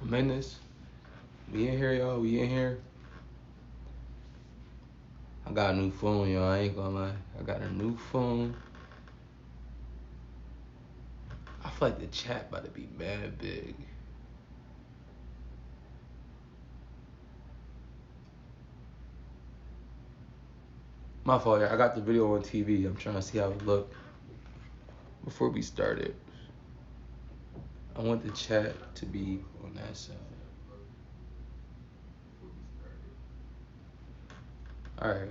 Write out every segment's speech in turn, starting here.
Menace. We in here, y'all. We in here. I got a new phone, y'all. I ain't gonna lie. I got a new phone. I feel like the chat about to be mad big. My fault, y'all. I got the video on TV. I'm trying to see how it look before we started. I want the chat to be on that side. Alright.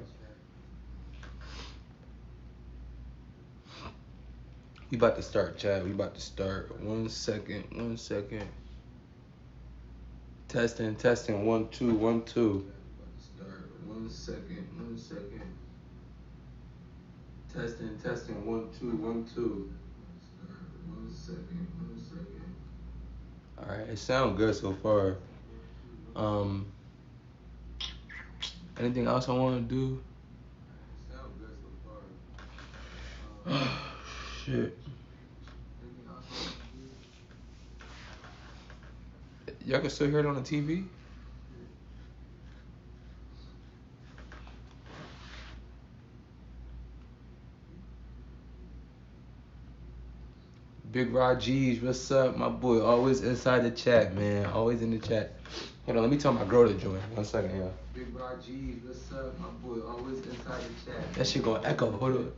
We about to start, chat. We about to start. 1 second. 1 second. Testing, testing. 1, 2, 1, 2. Start. 1 second. 1 second. Testing, testing. 1, 2, 1, 2. Start. 1 second. 1 second. All right, it sounds good so far. Anything else I want to do? It sounds good so far. Shit. Y'all can still hear it on the TV? Big Rod G's, what's up? My boy, always inside the chat, man. Always in the chat. Hold on, let me tell my girl to join. 1 second, y'all. Big Rod G's, what's up? My boy, always inside the chat. That shit gonna echo. Hold on.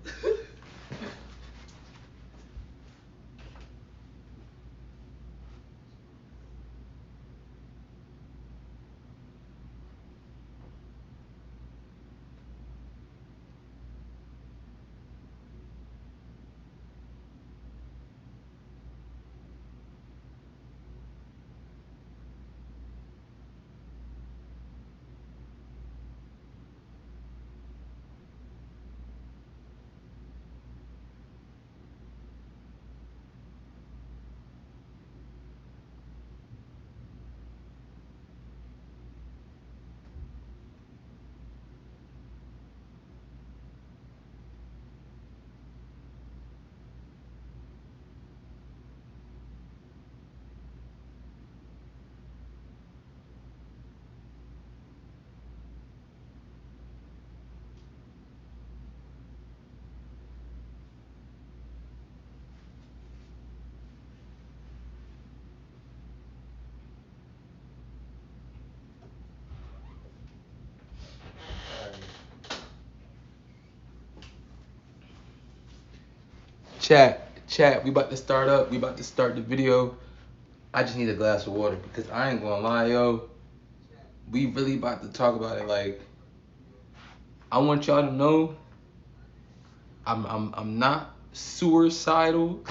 Chat, we about to start up. We about to start the video. I just need a glass of water because I ain't gonna lie, yo. We really about to talk about it. Like, I want y'all to know I'm not suicidal.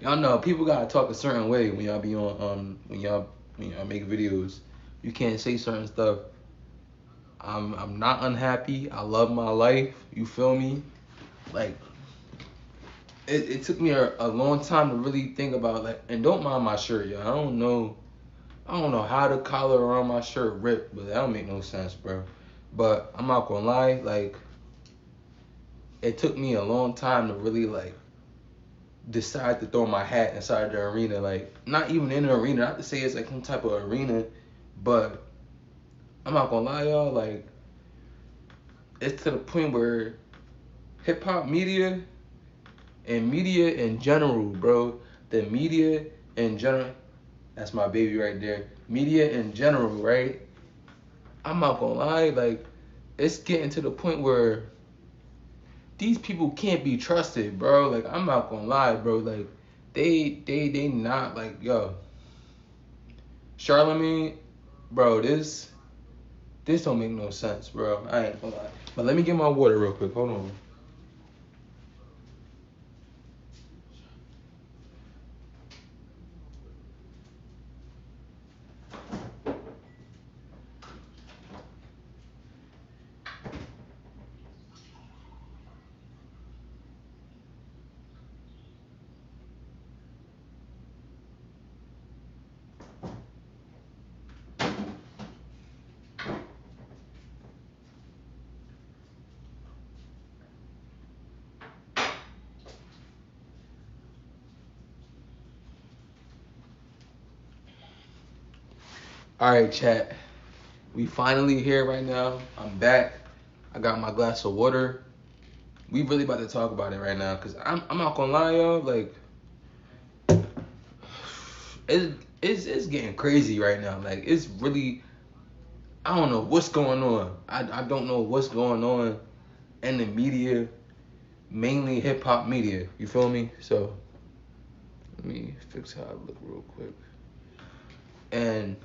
Y'all know people gotta talk a certain way when y'all be on when y'all make videos. You can't say certain stuff. I'm not unhappy. I love my life. You feel me? Like, it took me a long time to really think about, like, and don't mind my shirt, yo. I don't know how the collar around my shirt ripped, but that don't make no sense, bro. But I'm not gonna lie, like, it took me a long time to really, like, decide to throw my hat inside the arena. Like, not even in the arena, not to say it's like some type of arena, but I'm not gonna lie, y'all, like, it's to the point where hip hop media and media in general, bro, the media in general, that's my baby right there. Media in general, right? I'm not gonna lie, like, it's getting to the point where these people can't be trusted, bro. Like, I'm not gonna lie, bro. Like, they not, like, yo, Charlamagne, bro, this don't make no sense, bro. I ain't gonna lie. But let me get my water real quick. Hold on. All right, chat. We finally here right now. I'm back. I got my glass of water. We really about to talk about it right now, cause I'm not gonna lie, y'all. Like, it's getting crazy right now. Like, it's really, I don't know what's going on. I don't know what's going on in the media, mainly hip hop media. You feel me? So let me fix how I look real quick. And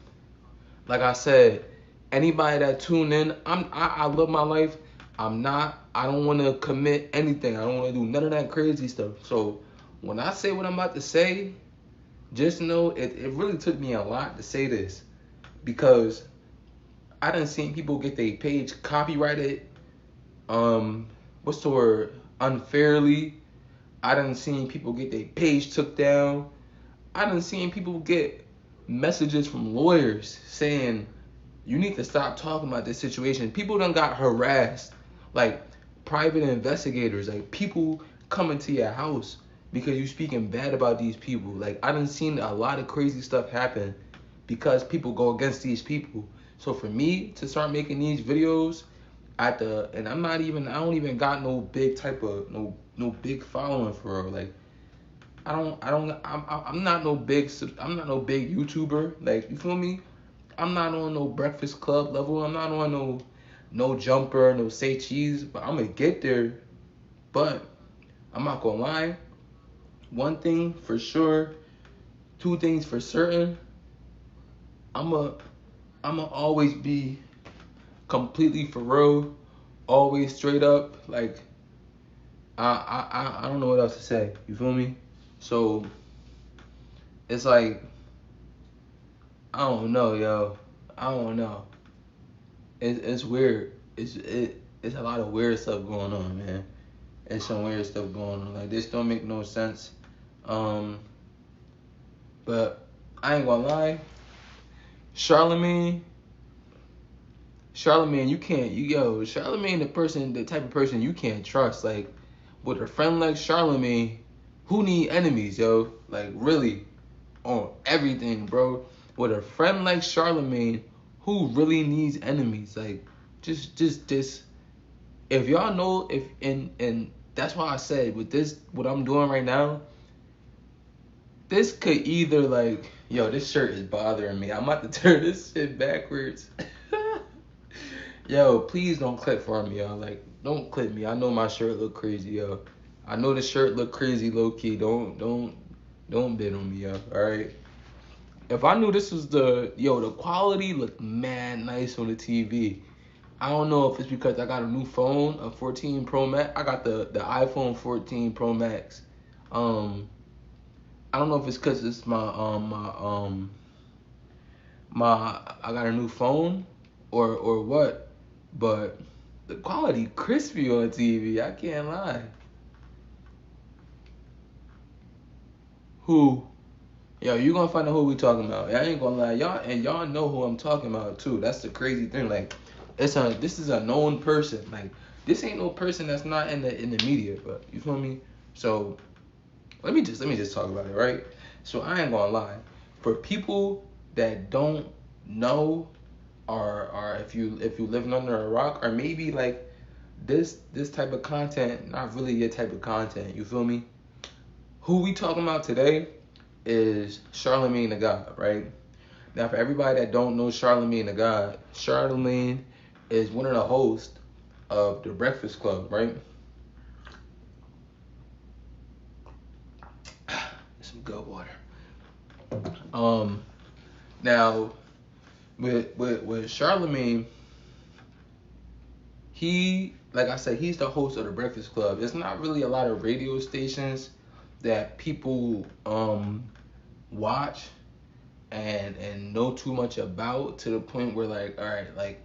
like I said, anybody that tune in, I love my life. I don't want to commit anything. I don't want to do none of that crazy stuff. So when I say what I'm about to say, just know it really took me a lot to say this, because I done seen people get their page copyrighted, what's the word, unfairly. I done seen people get their page took down. I done seen people get messages from lawyers saying you need to stop talking about this situation. People done got harassed, like private investigators, like people coming to your house because you speaking bad about these people. Like, I done seen a lot of crazy stuff happen because people go against these people. So for me to start making these videos and I don't even got no big type of no big following for real. Like, I'm not no big YouTuber. Like, you feel me? I'm not on no Breakfast Club level. I'm not on no Jumper, no Say Cheese. But I'm gonna get there. But I'm not gonna lie. One thing for sure, two things for certain. I'ma always be completely for real, always straight up. Like, I don't know what else to say. You feel me? So it's like, I don't know, yo. I don't know. It's weird. It's a lot of weird stuff going on, man. It's some weird stuff going on. Like, this don't make no sense. But I ain't gonna lie. Charlamagne, Charlamagne, the type of person you can't trust. Like, with a friend like Charlamagne, who need enemies, yo? Like, really, on everything, bro. With a friend like Charlamagne, who really needs enemies? Like, just if y'all know, and that's why I said with this, what I'm doing right now, this could either, like, yo, this shirt is bothering me. I'm about to turn this shit backwards. Yo, please don't clip for me, y'all. Like, don't clip me. I know my shirt look crazy, yo. I know the shirt look crazy, low key. Don't bid on me, yo. All right. If I knew this was the quality looked mad nice on the TV. I don't know if it's because I got a new phone, a 14 Pro Max. I got the iPhone 14 Pro Max. I don't know if it's because it's I got a new phone or what, but the quality crispy on TV. I can't lie. Who? Yo, you gonna find out who we talking about. I ain't gonna lie, y'all know who I'm talking about too. That's the crazy thing. Like, this is a known person. Like, this ain't no person that's not in the media, but you feel me? So let me just talk about it, right? So I ain't gonna lie. For people that don't know, or if you living under a rock, or maybe like this type of content, not really your type of content, you feel me? Who we talking about today is Charlamagne the God, right? Now, for everybody that don't know Charlamagne the God, Charlamagne is one of the hosts of the Breakfast Club, right? Some good water. Now with Charlamagne, he, like I said, he's the host of the Breakfast Club. There's not really a lot of radio stations that people watch and know too much about, to the point where, like, all right, like,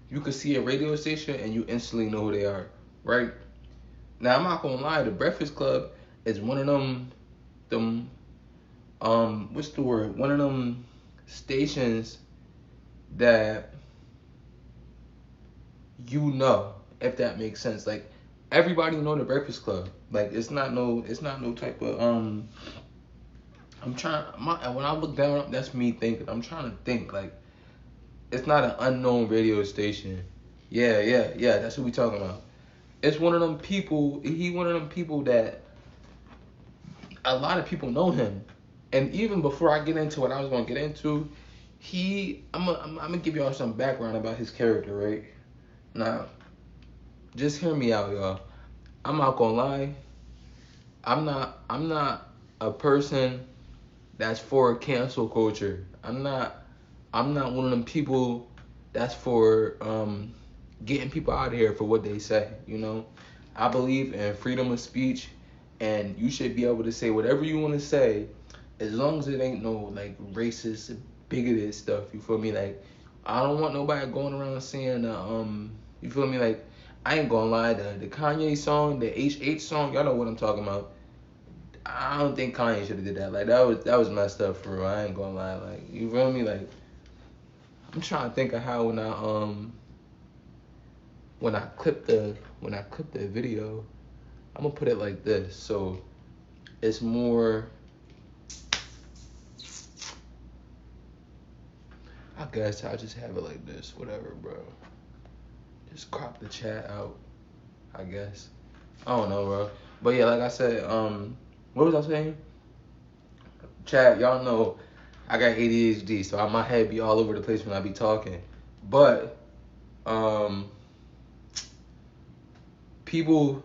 you could see a radio station and you instantly know who they are, right? Now, I'm not gonna lie, the Breakfast Club is one of them what's the word? One of them stations that, you know, if that makes sense. Like, everybody know the Breakfast Club. Like, it's not no type of when I look down, that's me thinking. I'm trying to think, like, It's not an unknown radio station. Yeah. That's what we talking about. It's one of them people. He one of them people that a lot of people know him. And even before I get into what I was gonna get into, I'm gonna give y'all some background about his character, right? Now, just hear me out, y'all. I'm not gonna lie. I'm not a person that's for cancel culture. I'm not one of them people that's for getting people out of here for what they say, you know? I believe in freedom of speech, and you should be able to say whatever you want to say as long as it ain't no like racist, bigoted stuff, you feel me? Like I don't want nobody going around saying you feel me? Like I ain't gonna lie, the Kanye song, the H song, y'all know what I'm talking about. I don't think Kanye should have did that. Like that was messed up for real. I ain't gonna lie. Like you feel me? Like I'm trying to think of how when I clip the video, I'm gonna put it like this. So it's more. I guess I'll just have it like this. Whatever, bro. Just crop the chat out. I guess. I don't know, bro. But yeah, like I said, what was I saying? Chat, y'all know I got ADHD, so my head be all over the place when I be talking. But people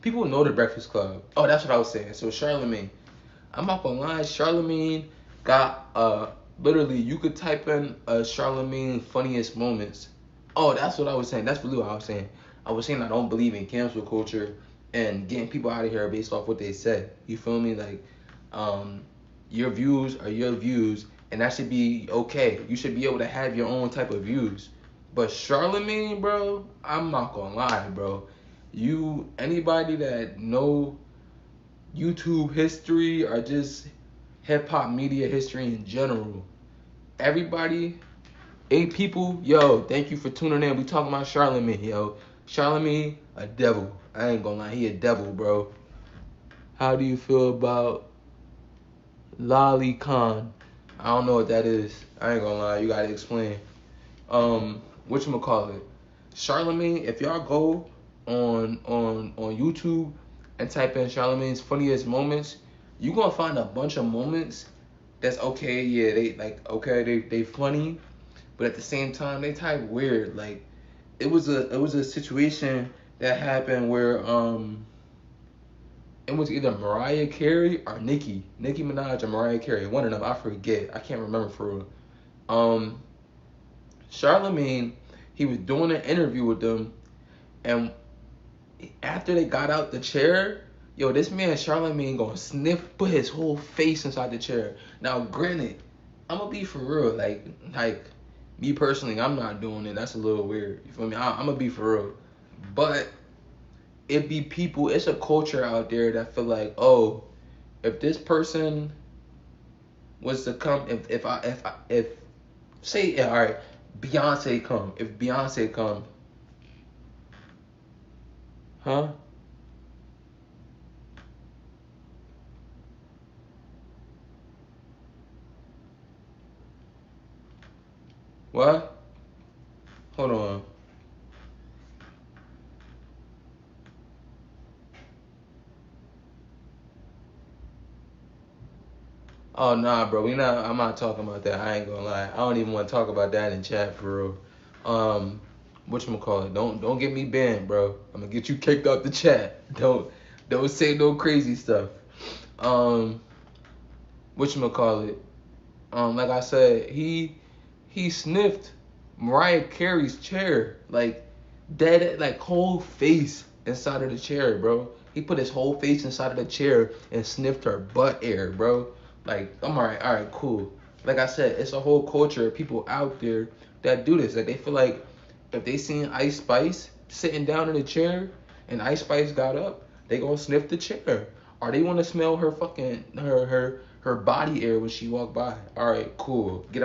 know the Breakfast Club. Oh, that's what I was saying. So Charlamagne, I'm not gonna lie, Charlamagne got literally you could type in Charlamagne funniest moments. Oh, that's what I was saying. That's really what I was saying. I was saying I don't believe in cancel culture and getting people out of here based off what they said. You feel me? Like, your views are your views, and that should be okay. You should be able to have your own type of views. But Charlamagne, bro, I'm not gonna lie, bro. Anybody that know YouTube history or just hip hop media history in general, everybody, 8 people, yo, thank you for tuning in. We talking about Charlamagne, yo. Charlamagne, a devil. I ain't gonna lie, he a devil, bro. How do you feel about Lolly Khan? I don't know what that is. I ain't gonna lie, you gotta explain. Whatchamacallit? Charlamagne, if y'all go on YouTube and type in Charlamagne's funniest moments, you gonna find a bunch of moments that's okay, yeah, they funny, but at the same time they type weird. Like it was a situation that happened where it was either Mariah Carey or Nicki Minaj or Mariah Carey, one of them, I forget, I can't remember for real. Charlamagne, he was doing an interview with them, and after they got out the chair, yo, this man Charlamagne gonna put his whole face inside the chair. Now, granted, I'm gonna be for real, like me personally, I'm not doing it. That's a little weird. You feel me? I'm gonna be for real, but it be people. It's a culture out there that feel like, oh, if this person was to come, if say, yeah, all right, Beyonce come, if Beyonce come, huh? What? Hold on. Oh nah, bro. I'm not talking about that. I ain't gonna lie. I don't even want to talk about that in chat for real. Whatchamacallit? Don't get me banned, bro. I'm gonna get you kicked out the chat. Don't say no crazy stuff. Um, whatchamacallit? Like I said, he sniffed Mariah Carey's chair, like dead, like whole face inside of the chair, bro. He put his whole face inside of the chair and sniffed her butt air, bro. Like, I'm alright, cool. Like I said, it's a whole culture of people out there that do this. Like they feel like if they seen Ice Spice sitting down in a chair and Ice Spice got up, they gonna sniff the chair. Or they wanna smell her fucking her body air when she walk by. Alright, cool. Get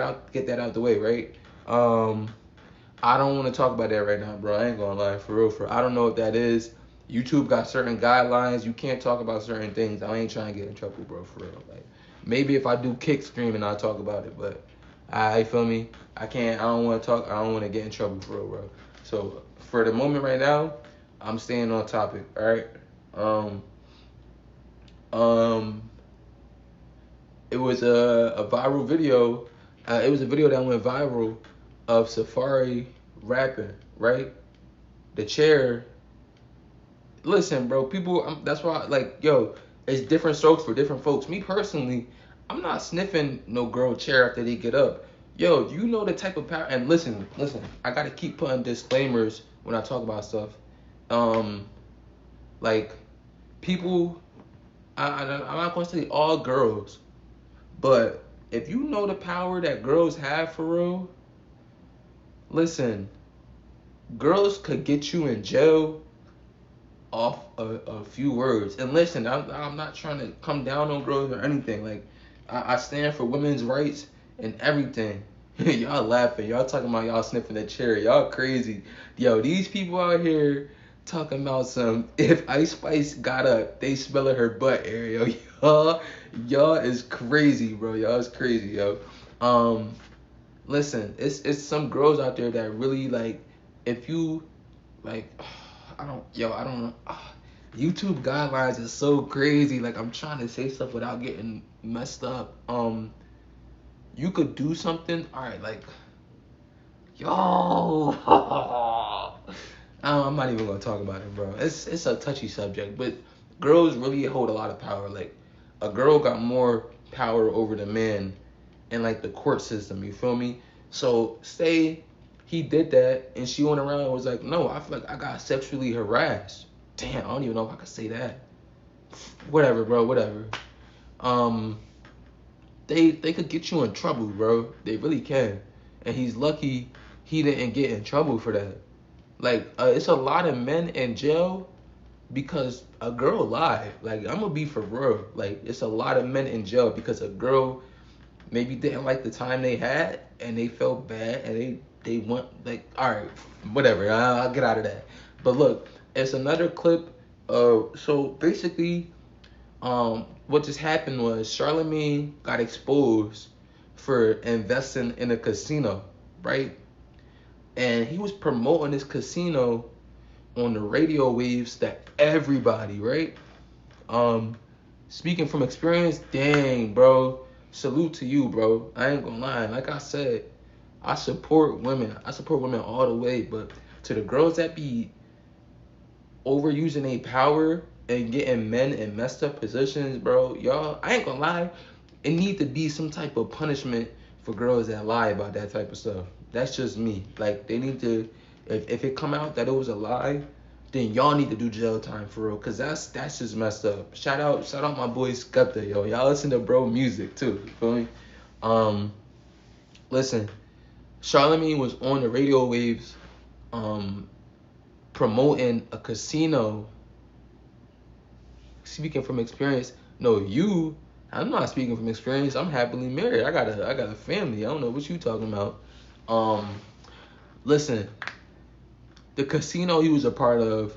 that out the way, right? I don't want to talk about that right now, bro. I ain't gonna lie, for real. I don't know what that is. YouTube got certain guidelines. You can't talk about certain things. I ain't trying to get in trouble, bro, for real. Like maybe if I do kick streaming, I'll talk about it, but I feel me. I can't. I don't want to talk. I don't want to get in trouble for real, bro. So for the moment right now, I'm staying on topic. All right. Um. Um. It was a viral video. It was a video that went viral of Safari rapping. Right. The chair. Listen, bro. People. That's why. Like, yo, it's different strokes for different folks. Me personally, I'm not sniffing no girl chair after they get up. Yo, you know the type of power. And listen. I gotta keep putting disclaimers when I talk about stuff. Um, like people. I'm not gonna say all girls, but if you know the power that girls have for real, listen. Girls could get you in jail off a few words. And listen, I'm not trying to come down on girls or anything. Like, I stand for women's rights and everything. Y'all laughing. Y'all talking about y'all sniffing the chair. Y'all crazy. Yo, these people out here talking about some, if Ice Spice got up, they smelling her butt area. Y'all is crazy, bro. Y'all is crazy, yo. Um, Listen, it's some girls out there that really like, if you like, I don't know. YouTube guidelines is so crazy. Like, I'm trying to say stuff without getting messed up. You could do something. All right, like, yo. I'm not even gonna talk about it, bro. It's a touchy subject, but girls really hold a lot of power. Like, a girl got more power over the man in like the court system. You feel me? So say he did that, and she went around and was like, "No, I feel like I got sexually harassed." Damn, I don't even know if I could say that. Whatever, bro. Whatever. Um, they could get you in trouble, bro. They really can. And he's lucky he didn't get in trouble for that. Like, it's a lot of men in jail because a girl lied. Like, I'm gonna be for real. Like, it's a lot of men in jail because a girl maybe didn't like the time they had and they felt bad and they went like, all right, whatever. I'll get out of that. But look, it's another clip. So basically, what just happened was Charlamagne got exposed for investing in a casino, right? And he was promoting this casino on the radio waves that everybody, right? Um, Speaking from experience, dang, bro, salute to you, bro. I ain't gonna lie. Like I said, I support women. I support women all the way. But to the girls that be overusing their power and getting men in messed up positions, bro, y'all, I ain't gonna lie. It need to be some type of punishment for girls that lie about that type of stuff. That's just me. Like, they need to, if it come out that it was a lie, then y'all need to do jail time for real, cause that's just messed up. Shout out my boy Skepta, yo. Y'all listen to bro music too. You feel me? Um, Listen, Charlamagne was on the radio waves, um, promoting a casino. Speaking from experience, no, you. I'm not speaking from experience. I'm happily married. I got a family. I don't know what you talking about. Um, Listen, the casino he was a part of,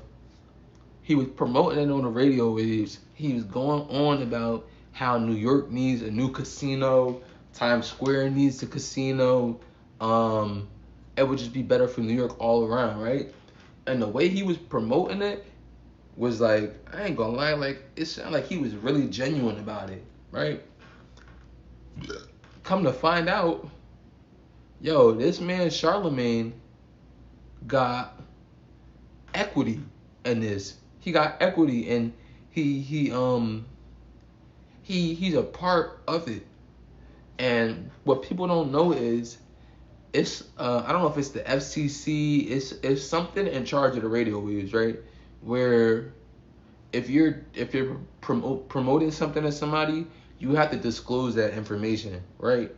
he was promoting it on the radio waves. He was going on about how New York needs a new casino, Times Square needs a casino. Um, it would just be better for New York all around, right? And the way he was promoting it was like, I ain't gonna lie, like it sounded like he was really genuine about it, right? Come to find out, yo, this man Charlamagne got equity in this. He got equity and he's a part of it. And what people don't know is it's I don't know if it's the FCC, it's something in charge of the radio waves, right? Where if you're promoting something to somebody, you have to disclose that information, right?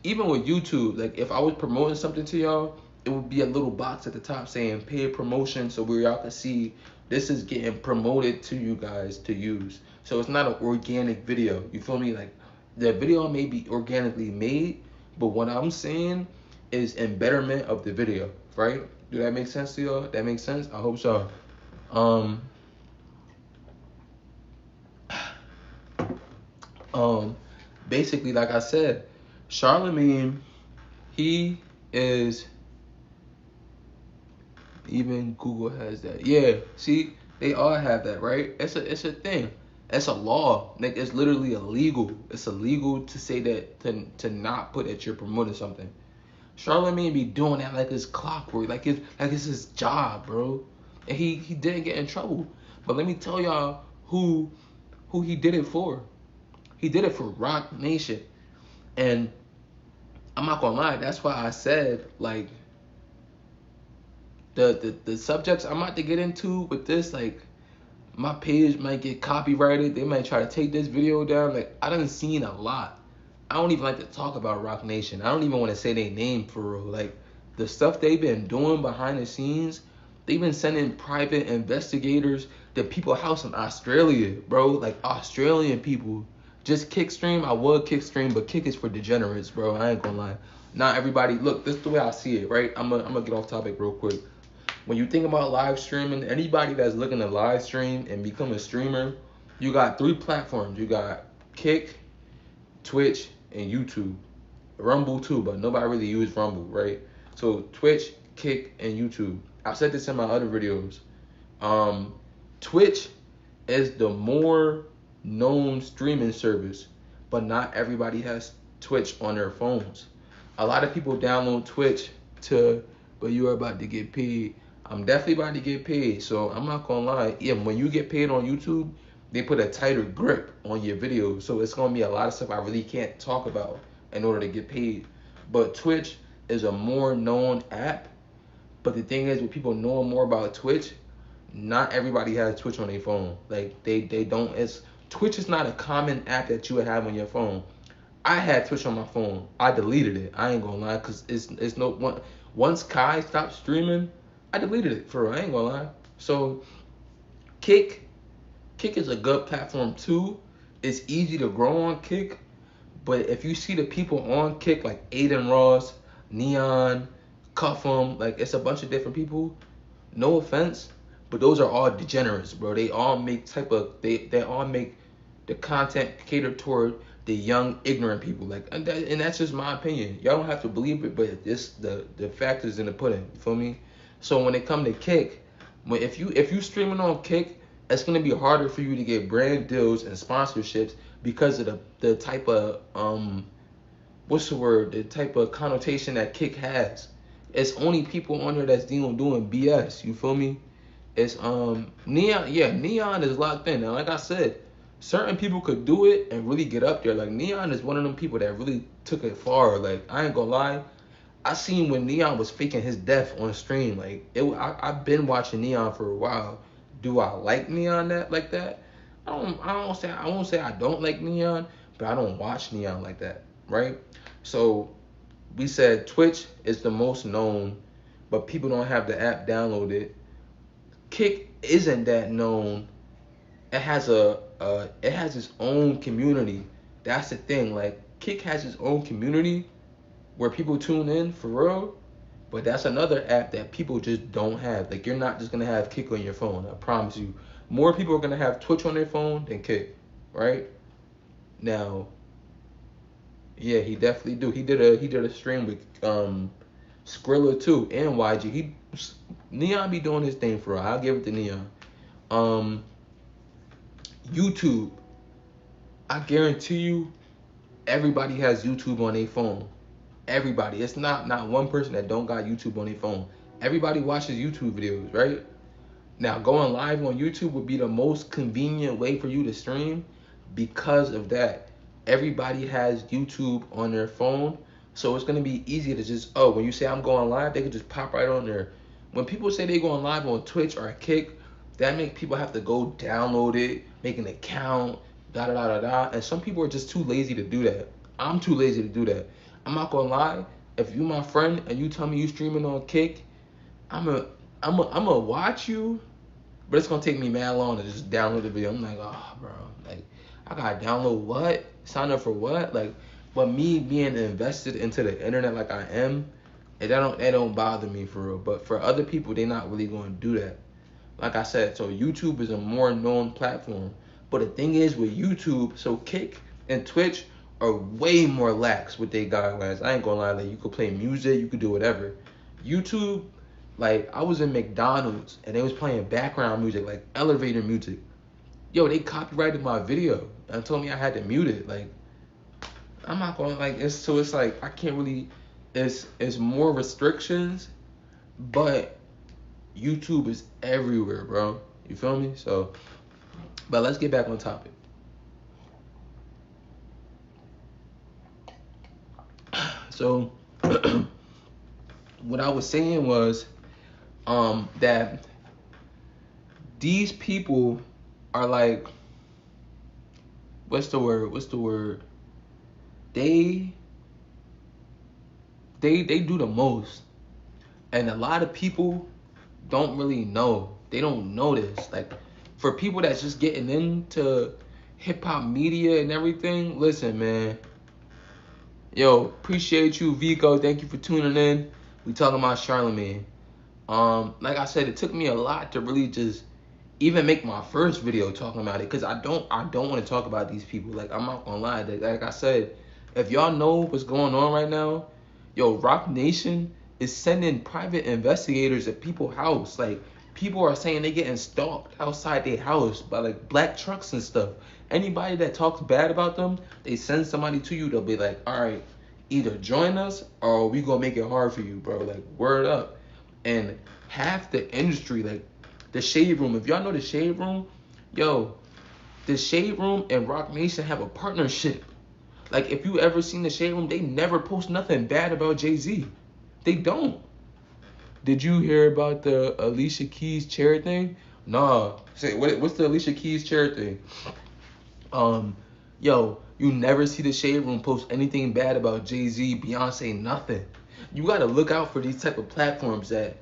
Even with YouTube, like if I was promoting something to y'all, it would be a little box at the top saying paid promotion, so where y'all can see this is getting promoted to you guys to use. So it's not an organic video. You feel me? Like the video may be organically made, but what I'm saying is in betterment of the video, right? Do that make sense to y'all? That makes sense? I hope so. Um, um, Basically, like I said, Charlamagne He is, even Google has that. Yeah, see, they all have that, right? It's a thing. It's a law. Like it's literally illegal. It's illegal to say that to not put that you're promoting something. Charlamagne be doing that like it's clockwork, like it's his job, bro. And he didn't get in trouble. But let me tell y'all who he did it for. He did it for Rock Nation. And I'm not gonna lie, that's why I said like the subjects I'm about to get into with this, like my page might get copyrighted. They might try to take this video down. Like I done seen a lot. I don't even like to talk about Rock Nation. I don't even want to say their name for real. Like the stuff they've been doing behind the scenes, they've been sending private investigators to people's house in Australia, bro. Like Australian people. Just kick stream. I would kick stream, but kick is for degenerates, bro. I ain't gonna lie. Not everybody. Look, this is the way I see it, right? I'm gonna get off topic real quick. When you think about live streaming, anybody that's looking to live stream and become a streamer, you got 3 platforms. You got Kick, Twitch, and YouTube. Rumble too, but nobody really use Rumble, right? So Twitch, Kick, and YouTube. I've said this in my other videos. Twitch is the more known streaming service, but not everybody has Twitch on their phones. A lot of people download Twitch but you are about to get paid. I'm definitely about to get paid, so I'm not gonna lie. Yeah, when you get paid on YouTube, they put a tighter grip on your videos, so it's gonna be a lot of stuff I really can't talk about in order to get paid. But Twitch is a more known app. But the thing is, with people knowing more about Twitch, not everybody has Twitch on their phone. Like they don't. Twitch is not a common app that you would have on your phone. I had Twitch on my phone. I deleted it. I ain't gonna lie, cause it's no one. Once Kai stopped streaming, I deleted it for real. I ain't gonna lie. So Kick is a good platform too. It's easy to grow on Kick, but if you see the people on Kick like Aiden Ross, Neon, Cuffum, like it's a bunch of different people. No offense, but those are all degenerates, bro. They all make they all make the content catered toward the young ignorant people. Like and that's just my opinion. Y'all don't have to believe it, but this the fact is in the pudding. You feel me? So when it come to Kick, if you streaming on Kick, it's gonna be harder for you to get brand deals and sponsorships because of the type of what's the word? The type of connotation that Kick has. It's only people on there that's doing BS. You feel me? It's Neon. Yeah, Neon is locked in. Now, like I said, certain people could do it and really get up there. Like Neon is one of them people that really took it far. Like I ain't gonna lie, I seen when Neon was faking his death on stream. Like I've been watching Neon for a while. Do I like Neon like that? I won't say I don't like Neon, but I don't watch Neon like that, right? So we said Twitch is the most known, but people don't have the app downloaded. Kick isn't that known. It has it has its own community. That's the thing. Like Kick has its own community where people tune in for real. But that's another app that people just don't have. Like you're not just gonna have Kick on your phone. I promise you. More people are gonna have Twitch on their phone than Kick, right? Now, yeah, he definitely do. He did a stream with Skrilla too and YG. Neon be doing his thing for real. I'll give it to Neon. YouTube, I guarantee you, everybody has YouTube on their phone. Everybody. It's not one person that don't got YouTube on their phone. Everybody watches YouTube videos, right? Now, going live on YouTube would be the most convenient way for you to stream because of that. Everybody has YouTube on their phone, so it's going to be easy to just, when you say I'm going live, they can just pop right on there. When people say they going live on Twitch or Kick, that makes people have to go download it, make an account, and some people are just too lazy to do that. I'm too lazy to do that. I'm not gonna lie. If you my friend and you tell me you streaming on Kick, I'm a watch you, but it's gonna take me mad long to just download the video. I'm like, oh, bro, like I gotta download what? Sign up for what? Like, but me being invested into the internet like I am, that don't bother me for real. But for other people, they not really gonna do that. Like I said, so YouTube is a more known platform. But the thing is with YouTube, so Kick and Twitch are way more lax with their guidelines. I ain't gonna lie, like you could play music, you could do whatever. YouTube, like I was in McDonald's and they was playing background music, like elevator music. Yo, they copyrighted my video and told me I had to mute it. Like I'm not gonna like it's like I can't really it's more restrictions, but YouTube is everywhere, bro. You feel me? So but let's get back on topic. So what I was saying was that these people are like what's the word? They they do the most. And a lot of people don't really know. They don't know this. Like for people that's just getting into hip hop media and everything, listen, man. Yo, appreciate you, Vico. Thank you for tuning in. We talking about Charlamagne. Like I said, it took me a lot to really just even make my first video talking about it, because I don't want to talk about these people. Like I'm not gonna lie. Like I said, if y'all know what's going on right now, yo, Rock Nation is sending private investigators at people's house. Like people are saying they getting stalked outside their house by like black trucks and stuff. Anybody that talks bad about them, they send somebody to you. They'll be like, all right, either join us or we gonna make it hard for you, bro. Like word up. And half the industry, like the Shade Room, if y'all know the Shade Room, yo, the Shade Room and Rock Nation have a partnership. Like if you ever seen the Shade Room, they never post nothing bad about Jay-Z. They don't. Did you hear about the Alicia Keys chair thing? Nah. Say what's the Alicia Keys chair thing? Yo, you never see the Shade Room post anything bad about Jay-Z, Beyonce, nothing. You gotta look out for these type of platforms that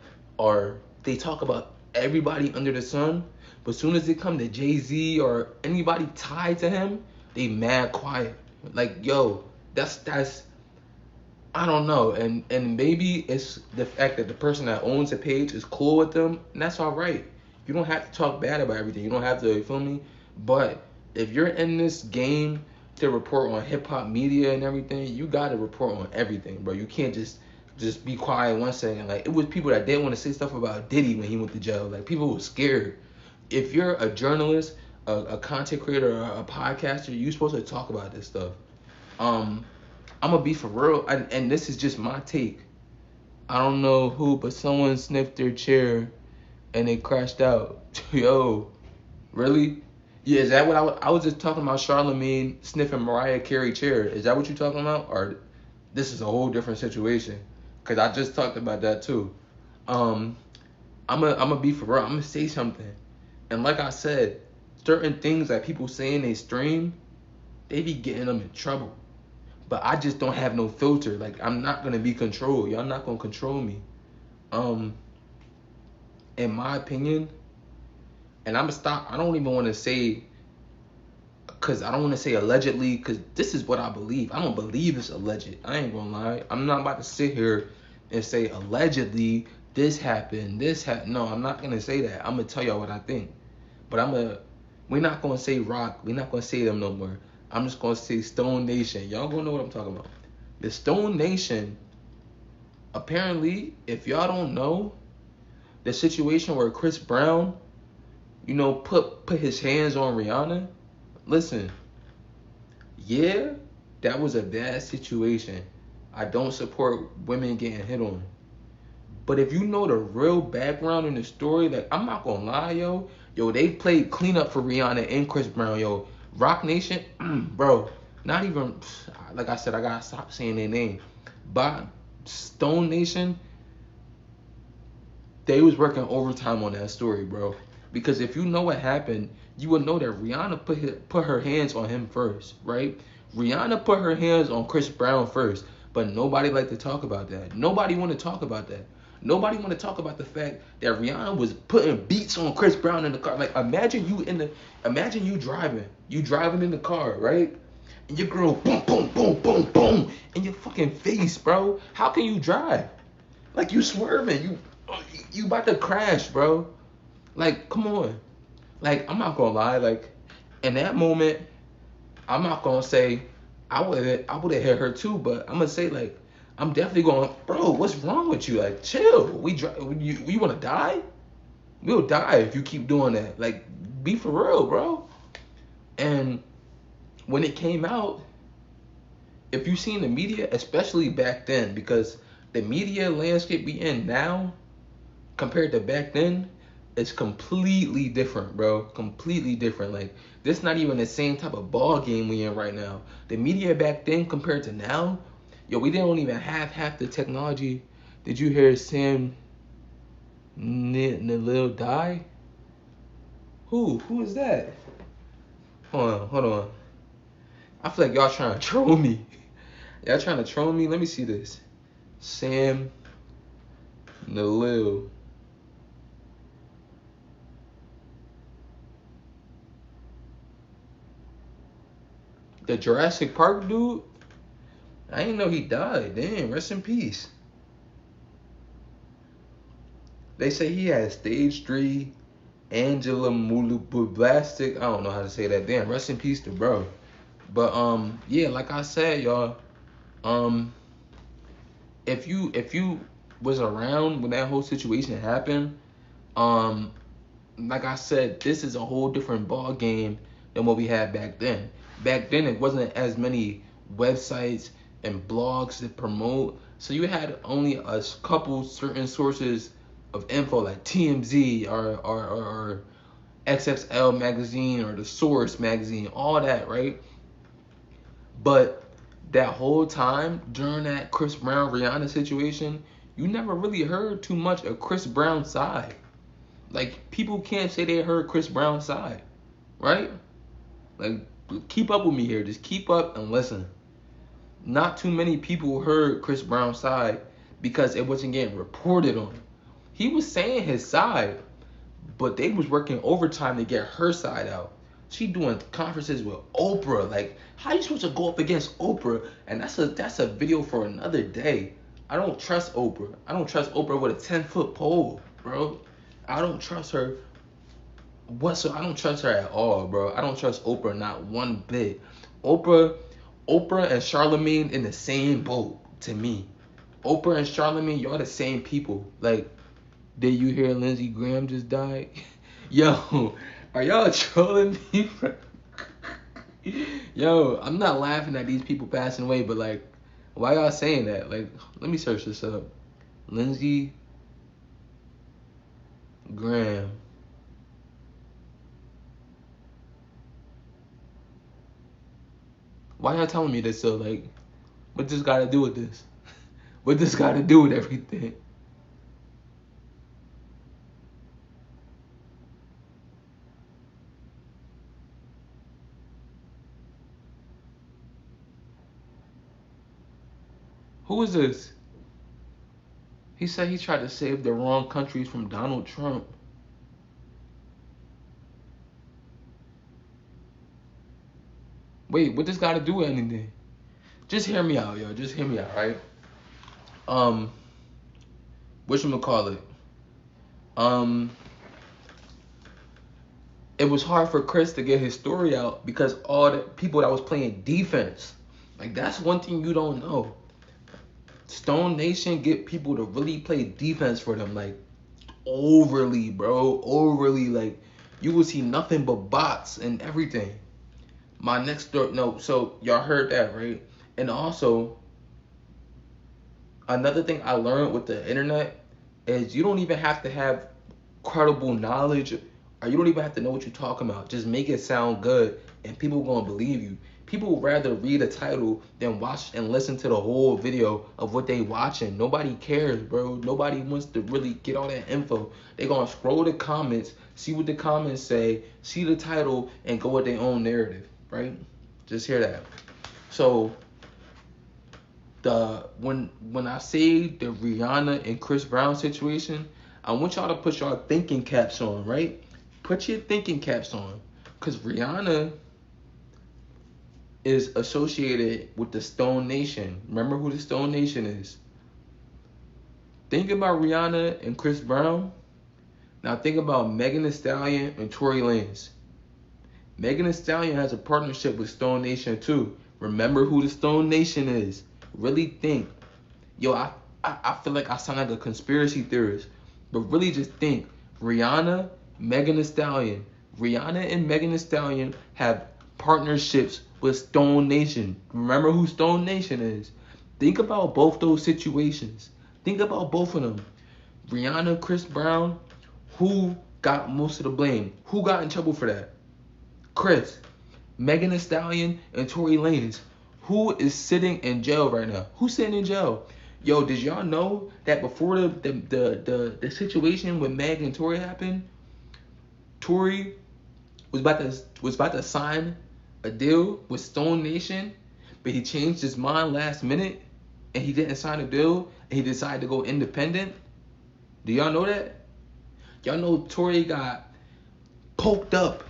they talk about everybody under the sun, but as soon as it come to Jay-Z or anybody tied to him, they mad quiet. Like, yo, that's I don't know, and maybe it's the fact that the person that owns the page is cool with them, and that's all right. You don't have to talk bad about everything. You don't have to, you feel me? But if you're in this game to report on hip hop media and everything, you gotta report on everything, bro. You can't just be quiet 1 second. Like it was people that didn't want to say stuff about Diddy when he went to jail. Like people were scared. If you're a journalist, a content creator, or a podcaster, you're supposed to talk about this stuff. I'm gonna be for real, and this is just my take. I don't know who, but someone sniffed their chair and they crashed out. Yo, really? Yeah, is that what I was just talking about? Charlamagne sniffing Mariah Carey chair. Is that what you're talking about, or this is a whole different situation? Cause I just talked about that too. I'm gonna be for real. I'm gonna say something, and like I said, certain things that people say in they stream, they be getting them in trouble. But I just don't have no filter. Like I'm not gonna be controlled. Y'all not gonna control me. In my opinion, and I'm gonna stop. I don't even want to say, cause I don't want to say allegedly, cause this is what I believe. I don't believe it's alleged. I ain't gonna lie. I'm not about to sit here and say allegedly this happened. No, I'm not gonna say that. I'm gonna tell y'all what I think. But we're not gonna say Rock. We're not gonna say them no more. I'm just gonna say Stone Nation. Y'all gonna know what I'm talking about. The Stone Nation, apparently, if y'all don't know, the situation where Chris Brown, put his hands on Rihanna. Listen, yeah, that was a bad situation. I don't support women getting hit on. But if you know the real background in the story, like I'm not gonna lie, yo, they played cleanup for Rihanna and Chris Brown, yo. Rock Nation, bro, not even, like I said, I gotta stop saying their name. But Stone Nation, they was working overtime on that story, bro. Because if you know what happened, you would know that Rihanna put her hands on him first, right? Rihanna put her hands on Chris Brown first, but nobody like to talk about that. Nobody want to talk about that. Nobody want to talk about the fact that Rihanna was putting beats on Chris Brown in the car. Like imagine you driving in the car, right? And your girl boom boom boom boom boom in your fucking face, bro. How can you drive? Like you swerving, you about to crash, bro. Like come on. Like I'm not gonna lie, like in that moment, I'm not gonna say I would have hit her too, but I'm gonna say like I'm definitely going, bro. What's wrong with you? Like, chill. You want to die? We'll die if you keep doing that. Like, be for real, bro. And when it came out, if you seen the media, especially back then, because the media landscape we in now compared to back then, it's completely different, bro. Completely different. Like, this not even the same type of ball game we in right now. The media back then compared to now, yo, we didn't even have half the technology. Did you hear Sam Nalil die? Who? Who is that? Hold on. I feel like y'all trying to troll me. Y'all trying to troll me? Let me see this. Sam Nalil. The Jurassic Park dude? I didn't know he died. Damn, rest in peace. They say he had stage 3 Angela Mulublastic. I don't know how to say that. Damn, rest in peace to bro. But yeah, like I said, y'all, um if you was around when that whole situation happened, um like I said, this is a whole different ball game than what we had back then. Back then, it wasn't as many websites and blogs to promote, so you had only a couple certain sources of info like TMZ or XXL magazine or the Source magazine, all that, right? But that whole time during that Chris Brown Rihanna situation, you never really heard too much of Chris Brown's side. Like, people can't say they heard Chris Brown's side, right? Like, keep up with me here. Just keep up and listen. Not too many people heard Chris Brown's side because it wasn't getting reported on. He was saying his side, but they was working overtime to get her side out. She doing conferences with Oprah. Like, how you supposed to go up against Oprah? And that's a video for another day. I don't trust Oprah. I don't trust Oprah with a 10-foot pole, bro. I don't trust her. I don't trust her at all, bro. I don't trust Oprah not one bit. Oprah, Oprah and Charlamagne in the same boat to me. Oprah and Charlamagne, y'all the same people. Like, did you hear Lindsey Graham just died? Yo, are y'all trolling me? Yo, I'm not laughing at these people passing away, but like, why y'all saying that? Like, let me search this up. Lindsey Graham. Why y'all telling me this though? Like, what this got to do with this? What this got to do with everything? Who is this? He said he tried to save the wrong countries from Donald Trump. Wait, what this got to do with anything? Just hear me out, yo. Just hear me out, right? Whatchamacallit? Um, it was hard for Chris to get his story out because all the people that was playing defense. Like, that's one thing you don't know. Stone Nation get people to really play defense for them, like, overly, bro. Overly, like, you will see nothing but bots and everything. My next door, no, so y'all heard that, right? And also, another thing I learned with the internet is you don't even have to have credible knowledge, or you don't even have to know what you're talking about. Just make it sound good, and people gonna believe you. People would rather read a title than watch and listen to the whole video of what they watching. Nobody cares, bro. Nobody wants to really get all that info. They gonna scroll the comments, see what the comments say, see the title, and go with their own narrative, right? Just hear that. So when I say the Rihanna and Chris Brown situation, I want y'all to put y'all thinking caps on, right? Put your thinking caps on, cause Rihanna is associated with the Stone Nation. Remember who the Stone Nation is. Think about Rihanna and Chris Brown. Now think about Megan Thee Stallion and Tory Lanez. Megan Thee Stallion has a partnership with Stone Nation too. Remember who the Stone Nation is. Really think. Yo, I feel like I sound like a conspiracy theorist, but really just think. Rihanna, Megan Thee Stallion. Rihanna and Megan Thee Stallion have partnerships with Stone Nation. Remember who Stone Nation is. Think about both those situations. Think about both of them. Rihanna, Chris Brown, who got most of the blame? Who got in trouble for that? Chris. Megan Thee Stallion and Tory Lanez. Who is sitting in jail right now? Who's sitting in jail? Yo, did y'all know that before the situation with Meg and Tory happened, Tory was about to sign a deal with Stone Nation, but he changed his mind last minute and he didn't sign a deal and he decided to go independent? Do y'all know that? Y'all know Tory got poked up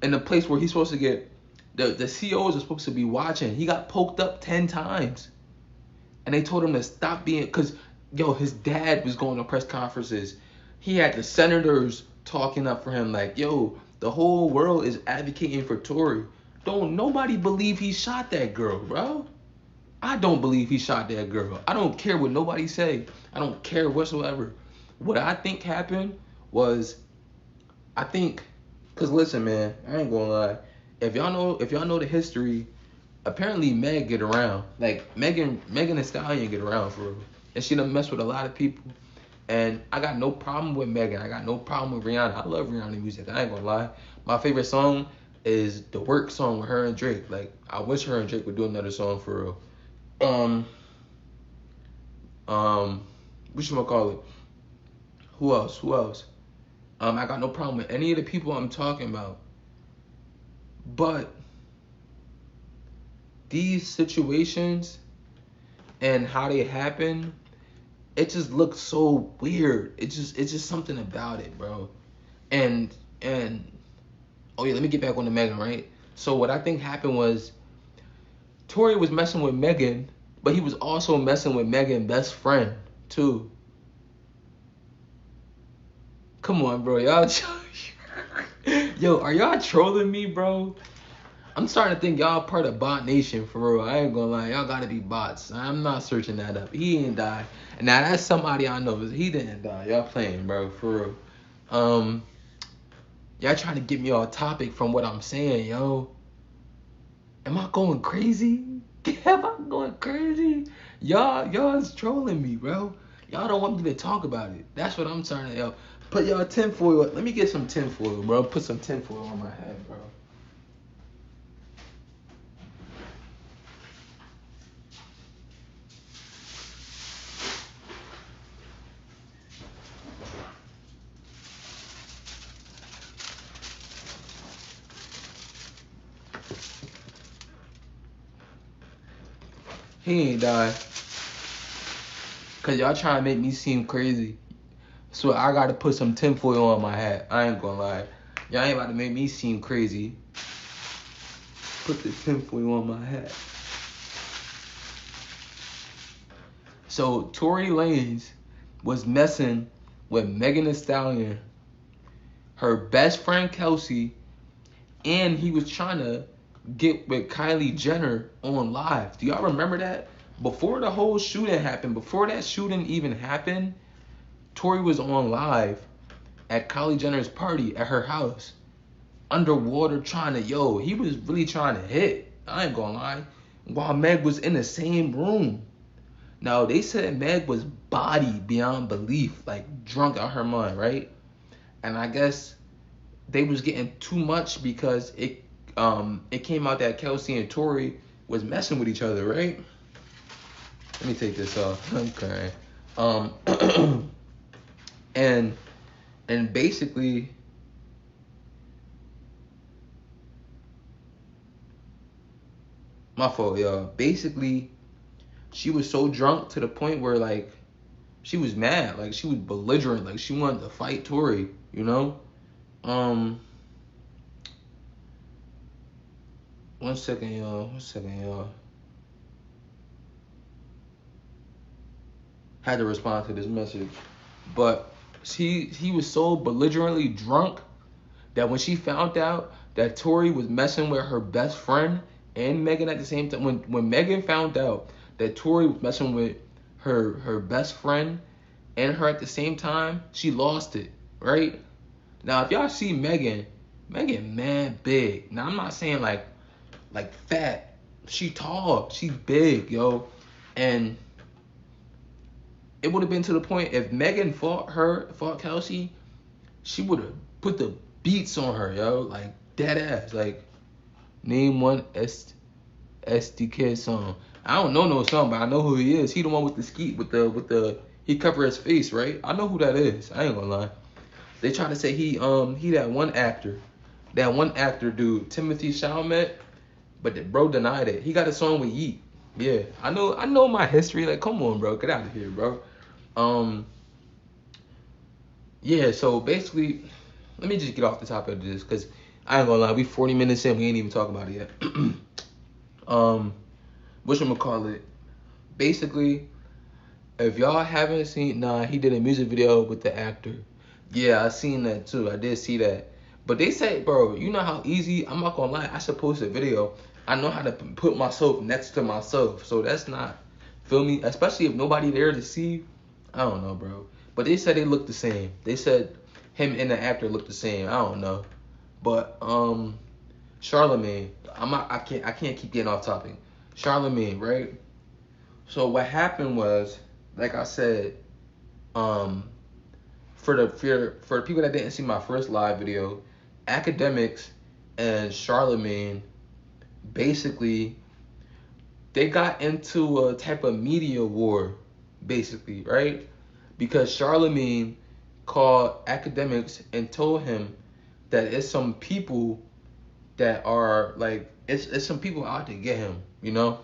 in the place where he's supposed to get, the CEOs are supposed to be watching. He got poked up 10 times. And they told him to stop being, because, yo, his dad was going to press conferences. He had the senators talking up for him like, yo, the whole world is advocating for Tory. Don't nobody believe he shot that girl, bro. I don't believe he shot that girl. I don't care what nobody say. I don't care whatsoever. What I think happened was, I think, because listen, man, I ain't gonna lie. If y'all know the history, apparently Meg get around. Like Megan Thee Stallion get around for real. And she done mess with a lot of people. And I got no problem with Megan. I got no problem with Rihanna. I love Rihanna music. I ain't gonna lie. My favorite song is the Work song with her and Drake. Like, I wish her and Drake would do another song for real. Whatchamacallit? Who else? I got no problem with any of the people I'm talking about. But these situations and how they happen, it just looks so weird. It's just something about it, bro. And oh yeah, let me get back on the Megan, right? So what I think happened was Tory was messing with Megan, but he was also messing with Megan's best friend too. Come on, bro, y'all. Yo, are y'all trolling me, bro? I'm starting to think y'all part of Bot Nation for real. I ain't gonna lie, y'all gotta be bots. I'm not searching that up. He ain't die. And now that's somebody I know. He didn't die. Y'all playing, bro, for real. Y'all trying to get me off topic from what I'm saying, yo. Am I going crazy? Am I going crazy? Y'all's trolling me, bro. Y'all don't want me to talk about it. That's what I'm trying to, yo. Put y'all tinfoil. Let me get some tinfoil, bro. Put some tinfoil on my head, bro. He ain't die. Cause y'all trying to make me seem crazy. So I gotta put some tinfoil on my hat. I ain't gonna lie. Y'all ain't about to make me seem crazy. Put the tinfoil on my hat. So Tory Lanez was messing with Megan Thee Stallion, her best friend Kelsey, and he was trying to get with Kylie Jenner on live. Do y'all remember that? Before the whole shooting happened, before that shooting even happened, Tory was on live at Kylie Jenner's party at her house, underwater trying to, he was really trying to hit. I ain't gonna lie. While Meg was in the same room. Now, they said Meg was bodied beyond belief, like drunk out her mind, right? And I guess they was getting too much because it came out that Kelsey and Tory was messing with each other, right? Let me take this off. Okay. And basically, my fault, y'all. Basically, she was so drunk to the point where, like, she was mad. Like, she was belligerent. Like, she wanted to fight Tory, you know? One second, y'all. Had to respond to this message. But he was so belligerently drunk that when she found out that Tory was messing with her best friend, and Megan at the same time. When Megan found out that Tory was messing with her best friend and her at the same time, she lost it, right? Now if y'all see Megan mad big. Now I'm not saying like fat. She tall, she's big, yo. And it would have been to the point if Megan fought Kelsey, she would have put the beats on her, yo, like dead ass. Like, name one SDK song. I don't know no song, but I know who he is. He the one with the skeet with the he covered his face, right? I know who that is. I ain't gonna lie. They try to say he that one actor dude, Timothy Chalamet, but the bro denied it. He got a song with Yeet. Yeah, I know my history. Like, come on, bro, get out of here, bro. Yeah. So basically, let me just get off the topic of this because I ain't gonna lie, we 40 minutes in, we ain't even talking about it yet. Whatchamacallit? Basically, if y'all haven't seen, he did a music video with the actor. Yeah, I seen that too. I did see that. But they say, bro, you know how easy, I'm not gonna lie, I should post a video. I know how to put myself next to myself. So that's not, feel me? Especially if nobody there to see. I don't know, bro. But they said they look the same. They said him and the actor look the same. I don't know. But Charlamagne, I can't keep getting off topic. Charlamagne, right? So what happened was, like I said, for the people that didn't see my first live video, Academics and Charlamagne basically they got into a type of media war, basically, right? Because Charlamagne called Academics and told him that it's some people that are like it's some people out to get him, you know?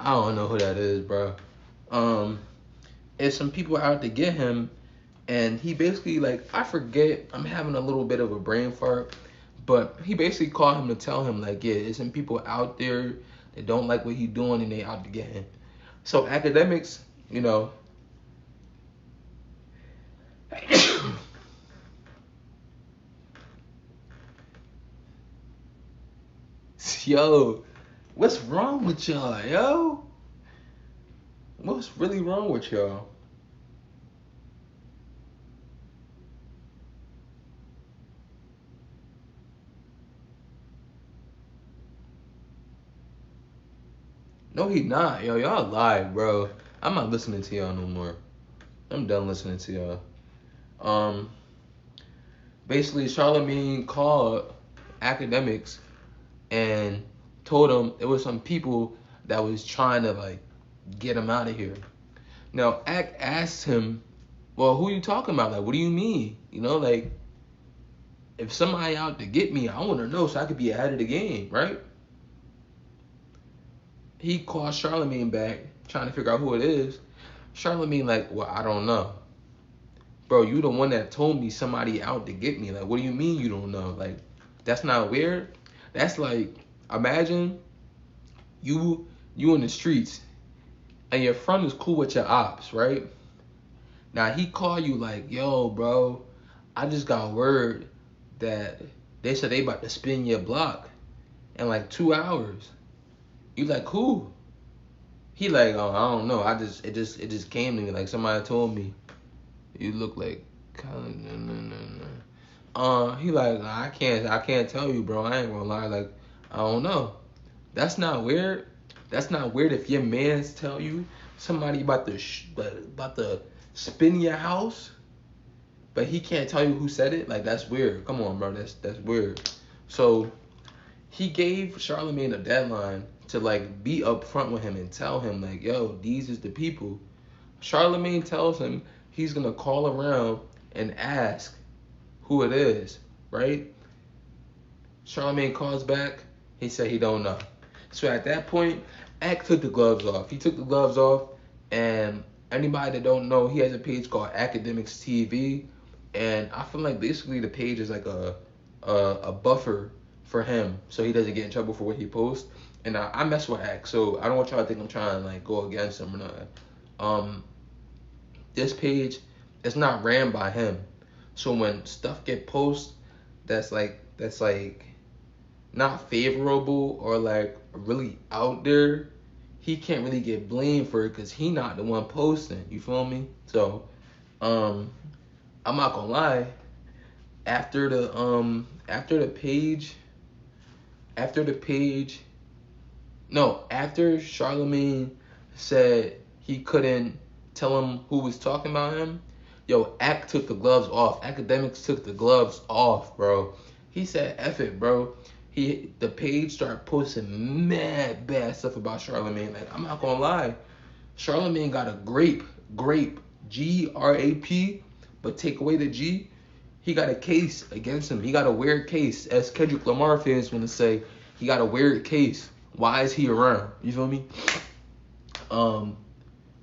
I don't know who that is, bro. It's some people out to get him, and he basically like I forget. I'm having a little bit of a brain fart, but he basically called him to tell him like, yeah, there's some people out there that don't like what he's doing, and they out to get him. So Academics, you know. Yo, what's wrong with y'all, yo? What's really wrong with y'all? No, he not, yo. Y'all lied, bro. I'm not listening to y'all no more. I'm done listening to y'all. Um, Basically, Charlamagne called Academics and told him it was some people that was trying to like get him out of here. Now, Ack asked him, "Well, who you talking about? Like, what do you mean? You know, like, if somebody out to get me, I want to know so I could be ahead of the game, right?" He called Charlamagne back, trying to figure out who it is. Charlamagne like, "Well, I don't know." Bro, you the one that told me somebody out to get me. Like, what do you mean you don't know? Like, that's not weird. That's like, imagine you in the streets and your friend is cool with your ops, right? Now he call you like, yo, bro, I just got word that they said they about to spin your block in like 2 hours. You like, who? He like, oh, I don't know. It just came to me like somebody told me. You look like he like, I can't tell you, bro. I ain't gonna lie. Like, I don't know. That's not weird. That's not weird if your mans tell you somebody about to spin your house, but he can't tell you who said it. Like, that's weird. Come on, bro. That's weird. So he gave Charlamagne a deadline to like be upfront with him and tell him like, yo, these is the people. Charlamagne tells him he's gonna call around and ask who it is, right? Charlamagne calls back. He said he don't know. So at that point, Ack took the gloves off. He took the gloves off, and anybody that don't know, he has a page called Academics TV, and I feel like basically the page is like a buffer for him, so he doesn't get in trouble for what he posts. And I mess with Ack, so I don't want y'all to think I'm trying to like go against him or nothing. this page, it's not ran by him. So when stuff get posted that's like not favorable or like really out there, he can't really get blamed for it because he not the one posting. You feel me? So I'm not gonna lie. After after Charlamagne said he couldn't tell him who was talking about him, yo, Act took the gloves off. Academics took the gloves off, bro. He said, F it, bro. The page started posting mad bad stuff about Charlamagne. Like, I'm not gonna lie. Charlamagne got a grape, GRAP, but take away the G, he got a case against him. He got a weird case. As Kendrick Lamar fans want to say, he got a weird case. Why is he around? You feel me?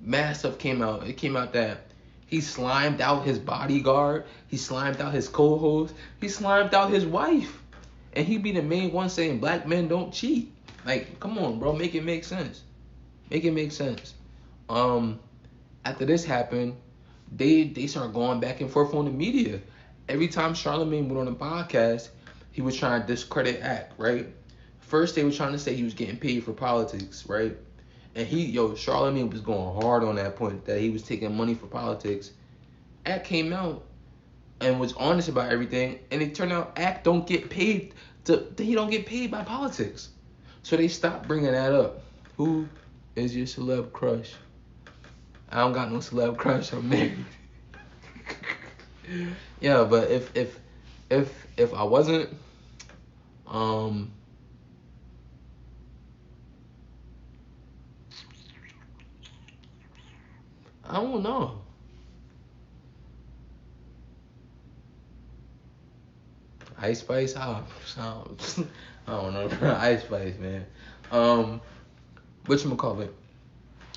Mad stuff came out. It came out that he slimed out his bodyguard. He slimed out his co-host. He slimed out his wife. And he be the main one saying black men don't cheat. Like, come on, bro. Make it make sense. Make it make sense. After this happened, they started going back and forth on the media. Every time Charlamagne went on a podcast, he was trying to discredit Act, right? First, they were trying to say he was getting paid for politics, right? And Charlamagne was going hard on that point, that he was taking money for politics. Act came out and was honest about everything, and it turned out Act don't get paid. He don't get paid by politics. So they stopped bringing that up. Who is your celeb crush? I don't got no celeb crush. I'm married. Yeah, but if I wasn't, I don't know. Ice Spice, I don't know. Ice Spice, man. Whatchamacallit?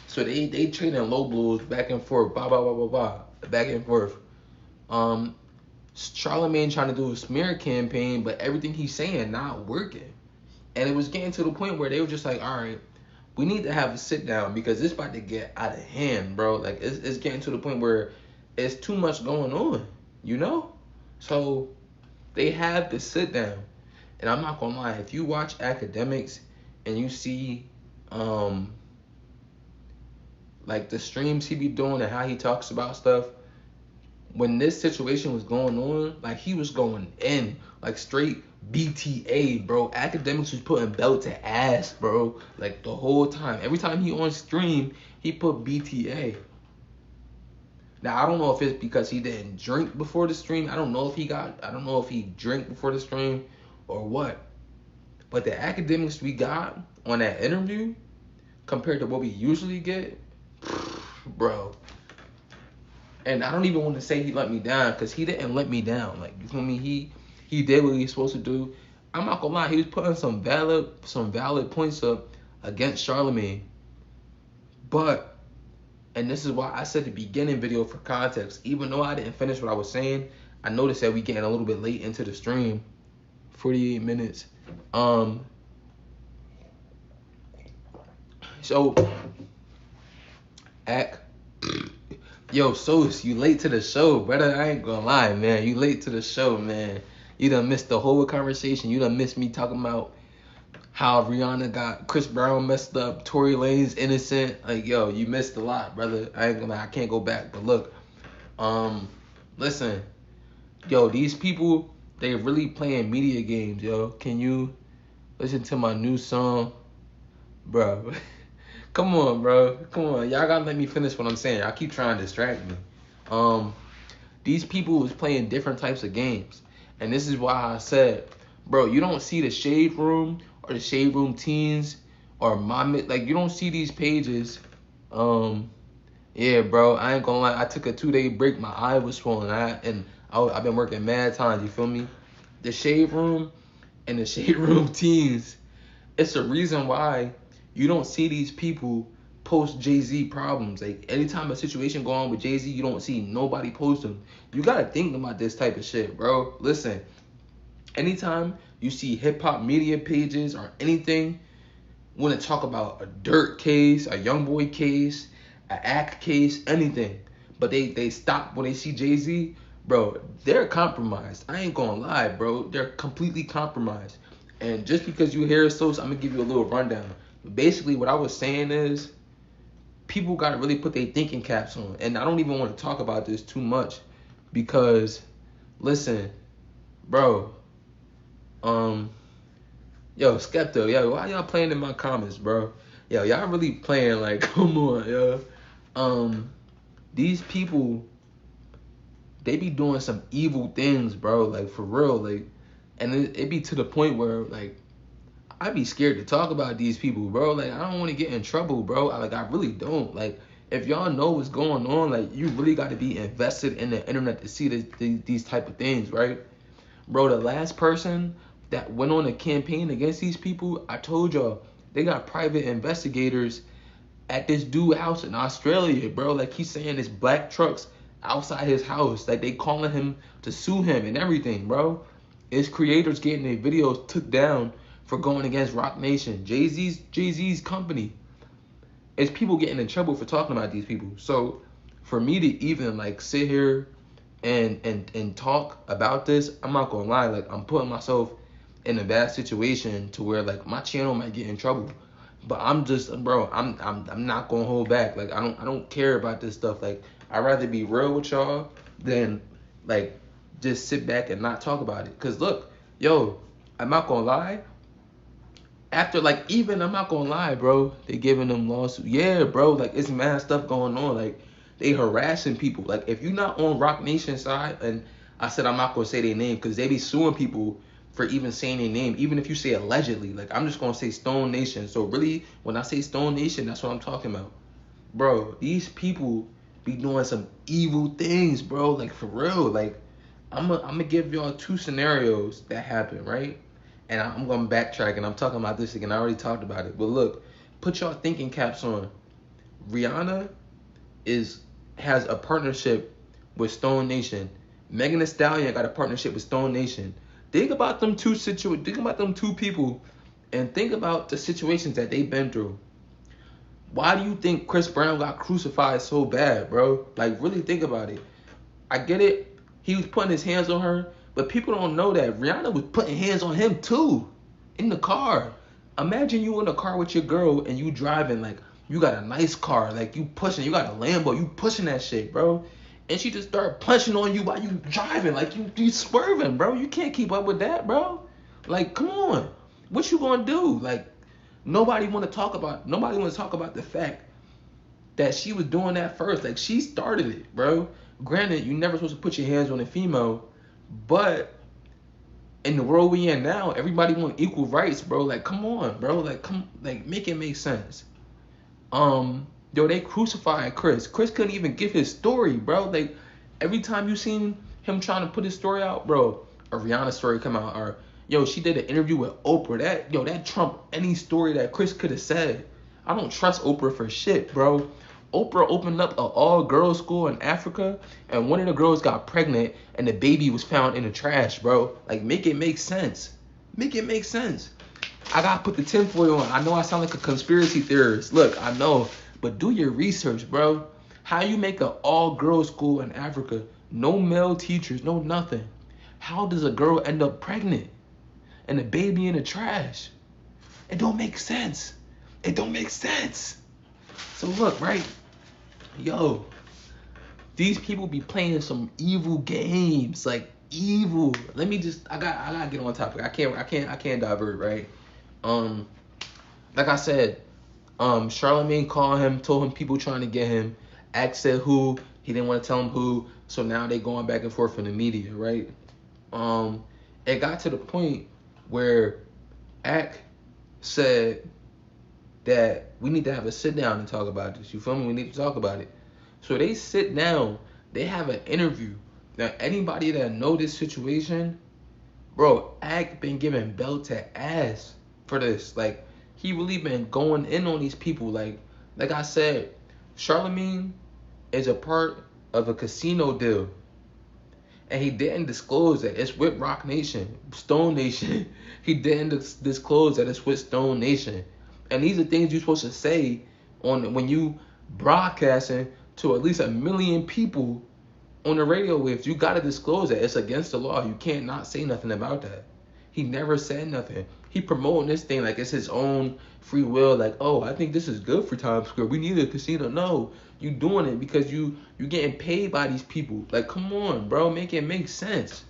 So they trading low blows back and forth, back and forth. Charlamagne trying to do a smear campaign, but everything he's saying not working. And it was getting to the point where they were just like, all right, we need to have a sit down because this about to get out of hand, bro. Like, it's getting to the point where it's too much going on, you know? So they have to sit down. And I'm not gonna lie, if you watch Academics and you see like the streams he be doing and how he talks about stuff, when this situation was going on, like he was going in, like straight BTA, bro. Academics was putting belt to ass, bro. Like the whole time. Every time he on stream, he put BTA. Now I don't know if it's because he didn't drink before the stream. I don't know if he drank before the stream or what. But the Academics we got on that interview compared to what we usually get, bro. And I don't even want to say he let me down because he didn't let me down. Like, you feel me? He did what he was supposed to do. I'm not gonna lie, he was putting some valid points up against Charlamagne. But, and this is why I said the beginning video for context, even though I didn't finish what I was saying, I noticed that we getting a little bit late into the stream. 48 minutes. So Act. Yo, Sos, you late to the show, brother. I ain't gonna lie, man. You late to the show, man. You done missed the whole conversation. You done missed me talking about how Rihanna got Chris Brown messed up, Tory Lanez innocent. Like, yo, you missed a lot, brother. I can't go back. But look, listen, yo, these people, they really playing media games, yo. Can you listen to my new song, bro? Come on, bro. Come on. Y'all gotta let me finish what I'm saying. Y'all keep trying to distract me. These people was playing different types of games. And this is why I said, bro, you don't see the Shade Room or the Shade Room Teens or like, you don't see these pages. Yeah, bro, I ain't gonna lie. I took a 2-day break. My eye was swollen. I've been working mad times, you feel me? The Shade Room and the Shade Room Teens, it's the reason why you don't see these people post Jay-Z problems. Like, anytime a situation go on with Jay-Z, you don't see nobody post them. You gotta think about this type of shit, bro. Listen, anytime you see hip-hop media pages or anything want to talk about a Dirt case, a YoungBoy case, an Act case, anything, but they stop when they see Jay-Z, bro. They're compromised. I ain't gonna lie, bro. They're completely compromised. And just because you hear so, I'm gonna give you a little rundown. Basically, what I was saying is, people gotta really put their thinking caps on. And I don't even want to talk about this too much, because, listen, bro, yo, Skepto, yo, why y'all playing in my comments, bro? Yo, y'all really playing, like, come on, yo. These people, they be doing some evil things, bro, like, for real, like, and it be to the point where, like, I be scared to talk about these people, bro. Like, I don't want to get in trouble, bro. I really don't. Like, if y'all know what's going on, like, you really got to be invested in the internet to see these type of things, right? Bro, the last person that went on a campaign against these people, I told y'all, they got private investigators at this dude house in Australia, bro. Like, he's saying there's black trucks outside his house. Like, they calling him to sue him and everything, bro. His creators getting their videos took down for going against Rock Nation, Jay-Z's company. It's people getting in trouble for talking about these people. So for me to even like sit here and talk about this, I'm not gonna lie, like, I'm putting myself in a bad situation to where, like, my channel might get in trouble. But I'm just, bro, I'm not gonna hold back. Like, I don't care about this stuff. Like, I'd rather be real with y'all than, like, just sit back and not talk about it. Cause look, yo, I'm not gonna lie. After, like, even, I'm not gonna lie, bro, they giving them lawsuits. Yeah, bro, like, it's mad stuff going on. Like, they harassing people. Like, if you're not on Rock Nation side, and I said I'm not gonna say their name because they be suing people for even saying their name, even if you say allegedly. Like, I'm just gonna say Stone Nation. So really, when I say Stone Nation, that's what I'm talking about. Bro, these people be doing some evil things, bro. Like, for real. Like, I'm gonna give y'all two scenarios that happen, right? And I'm going to backtrack, and I'm talking about this again. I already talked about it. But look, put y'all thinking caps on. Rihanna has a partnership with Stone Nation. Megan Thee Stallion got a partnership with Stone Nation. Think about them two people, and think about the situations that they've been through. Why do you think Chris Brown got crucified so bad, bro? Like, really think about it. I get it. He was putting his hands on her. But people don't know that Rihanna was putting hands on him too, in the car. Imagine you in the car with your girl and you driving, like, you got a nice car, like, you pushing, you got a Lambo, you pushing that shit, bro. And she just start punching on you while you driving, like, you swerving, bro. You can't keep up with that, bro. Like, come on, what you gonna do? Like, nobody want to talk about the fact that she was doing that first. Like, she started it, bro. Granted, you never supposed to put your hands on a female. But in the world we in now, everybody want equal rights, bro. Like, come on, bro. Like, make it make sense. Yo, they crucified Chris. Chris couldn't even give his story, bro. Like, every time you seen him trying to put his story out, bro, a Rihanna story come out, or yo, she did an interview with Oprah. That trumped any story that Chris could have said. I don't trust Oprah for shit, bro. Oprah opened up an all-girls school in Africa, and one of the girls got pregnant, and the baby was found in the trash, bro. Like, make it make sense. Make it make sense. I gotta put the tinfoil on. I know I sound like a conspiracy theorist. Look, I know, but do your research, bro. How you make an all-girls school in Africa? No male teachers, no nothing. How does a girl end up pregnant and a baby in the trash? It don't make sense. It don't make sense. So look, right? Yo, these people be playing some evil games, like evil. Let me just, I gotta get on topic. I can't divert, right? Like I said, Charlamagne called him, told him people trying to get him. Ack said who, he didn't want to tell him who, so now they going back and forth in the media, right? It got to the point where Ack said that we need to have a sit down and talk about this. You feel me? We need to talk about it. So they sit down, they have an interview. Now, anybody that know this situation, bro, Ack been giving belt to ass for this. Like, he really been going in on these people. Like I said, Charlamagne is a part of a casino deal. And he didn't disclose that it's with Rock Nation, Stone Nation. He didn't disclose that it's with Stone Nation. And these are things you're supposed to say on when you broadcasting to at least 1 million people on the radio waves. You gotta disclose that. It's against the law. You can't not say nothing about that. He never said nothing. He promoting this thing like it's his own free will. Like, oh, I think this is good for Times Square. We need a casino. No, you doing it because you getting paid by these people. Like, come on, bro, make it make sense.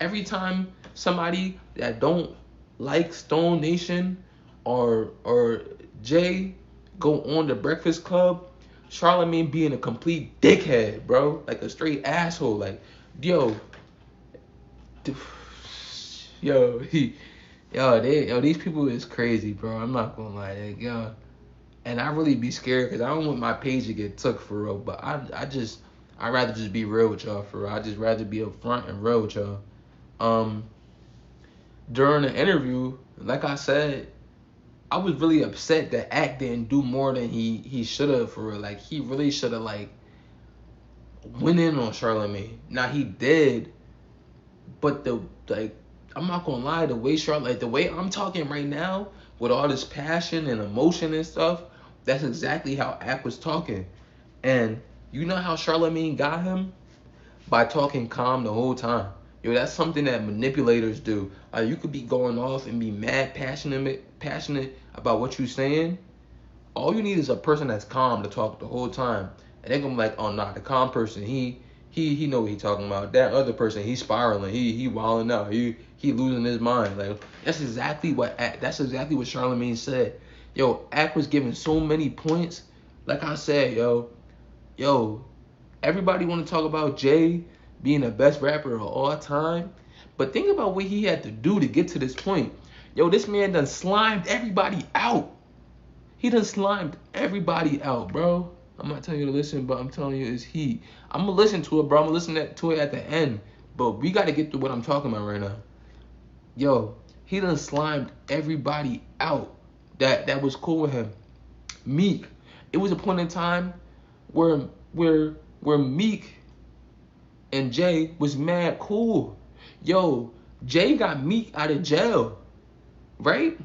Every time somebody that don't like Stone Nation or Jay go on the Breakfast Club, Charlamagne being a complete dickhead, bro, like a straight asshole. Like, yo, these people is crazy, bro. I'm not gonna lie, like, yo, and I really be scared because I don't want my page to get took for real. But I'd rather just be real with y'all for real. I'd just rather be upfront and real with y'all. During the interview, like I said, I was really upset that Act didn't do more than he should have for real. Like, he really should have like went in on Charlamagne. Now he did, but I'm not gonna lie, the way I'm talking right now with all this passion and emotion and stuff, that's exactly how Act was talking. And you know how Charlamagne got him? By talking calm the whole time. Yo, that's something that manipulators do. You could be going off and be mad passionate about what you're saying. All you need is a person that's calm to talk the whole time. And they're gonna be like, oh nah, the calm person, he know what he talking about. That other person, he's spiraling, he wilding out, he losing his mind. Like, that's exactly what Charlamagne said. Yo, Act was giving so many points. Like I said, yo, everybody want to talk about Jay being the best rapper of all time, but think about what he had to do to get to this point. Yo, this man done slimed everybody out. He done slimed everybody out, bro. I'm not telling you to listen, but I'm telling you it's heat. I'm gonna listen to it, bro. I'm gonna listen to it at the end, but we gotta get to what I'm talking about right now. Yo, he done slimed everybody out that was cool with him. Meek, it was a point in time where Meek and Jay was mad cool. Yo, Jay got Meek out of jail, right?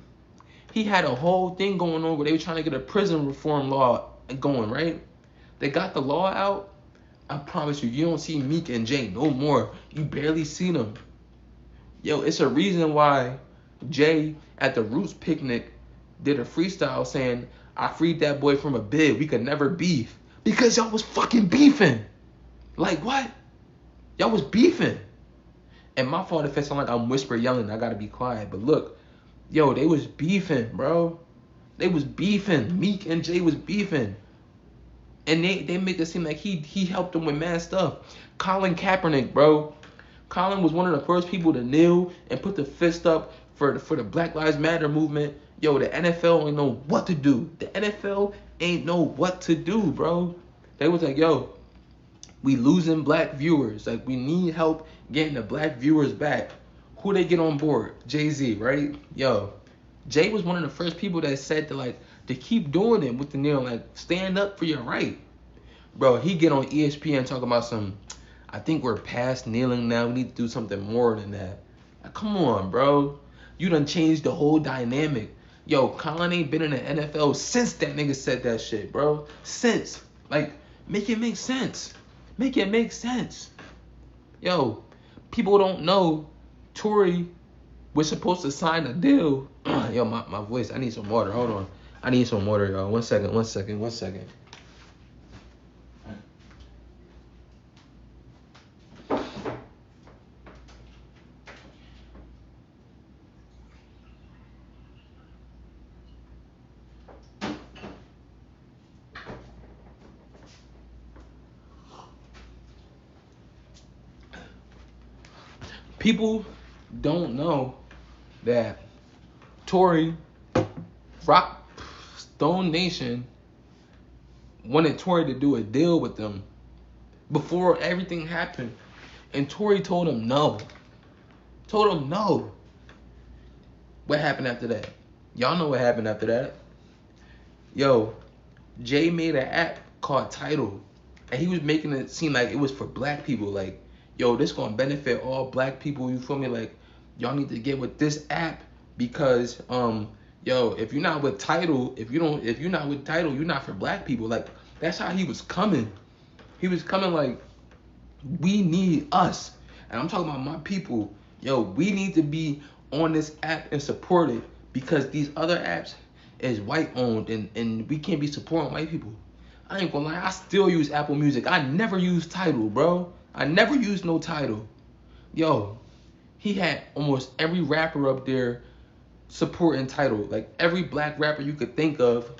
He had a whole thing going on where they were trying to get a prison reform law going, right? They got the law out. I promise you don't see Meek and Jay no more. You barely see them. Yo, it's a reason why Jay at the Roots picnic did a freestyle saying, I freed that boy from a bid. We could never beef. Because y'all was fucking beefing. Like, what? Y'all was beefing. And my fault if it sound like I'm whisper yelling. I gotta be quiet. But look, yo, they was beefing, bro. They was beefing. Meek and Jay was beefing. And they make it seem like he helped them with mad stuff. Colin Kaepernick, bro. Colin was one of the first people to kneel and put the fist up for the Black Lives Matter movement. Yo, the NFL ain't know what to do. The NFL ain't know what to do, bro. They was like, yo, we losing black viewers. Like, we need help getting the black viewers back. Who they get on board? Jay-Z, right? Yo, Jay was one of the first people that said to keep doing it with the kneel, like, stand up for your right. Bro, he get on ESPN talking about I think we're past kneeling now. We need to do something more than that. Like, come on, bro. You done changed the whole dynamic. Yo, Colin ain't been in the NFL since that nigga said that shit, bro. Since. Like, make it make sense. Make it make sense. Yo, people don't know Tory was supposed to sign a deal. Yo, my voice. I need some water. Hold on. I need some water, y'all. One second. People don't know that Tory, Stone Nation wanted Tory to do a deal with them before everything happened. And Tory told him no. What happened after that? Y'all know what happened after that. Yo, Jay made an app called Tidal. And he was making it seem like it was for black people. Like, yo, this gonna benefit all black people, you feel me? Like, y'all need to get with this app because yo, if you're not with Tidal, if you're not with Tidal, you're not for black people. Like, That's how he was coming. He was coming like, we need us. And I'm talking about my people. Yo, we need to be on this app and support it, because these other apps is white owned, and we can't be supporting white people. I ain't gonna lie, I still use Apple Music. I never use Tidal, bro. I never used no Tidal. Yo, he had almost every rapper up there supporting Tidal. Like every black rapper you could think of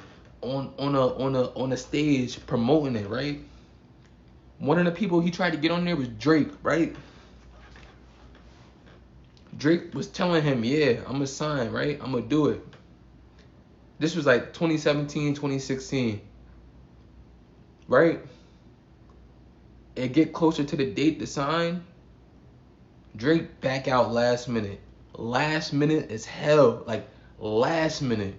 on a stage promoting it, right? One of the people he tried to get on there was Drake, right? Drake was telling him, yeah, I'm gonna sign, right? I'm gonna do it. This was like 2017, 2016, right? It get closer to the date to sign, Drake back out last minute. Last minute as hell, like last minute.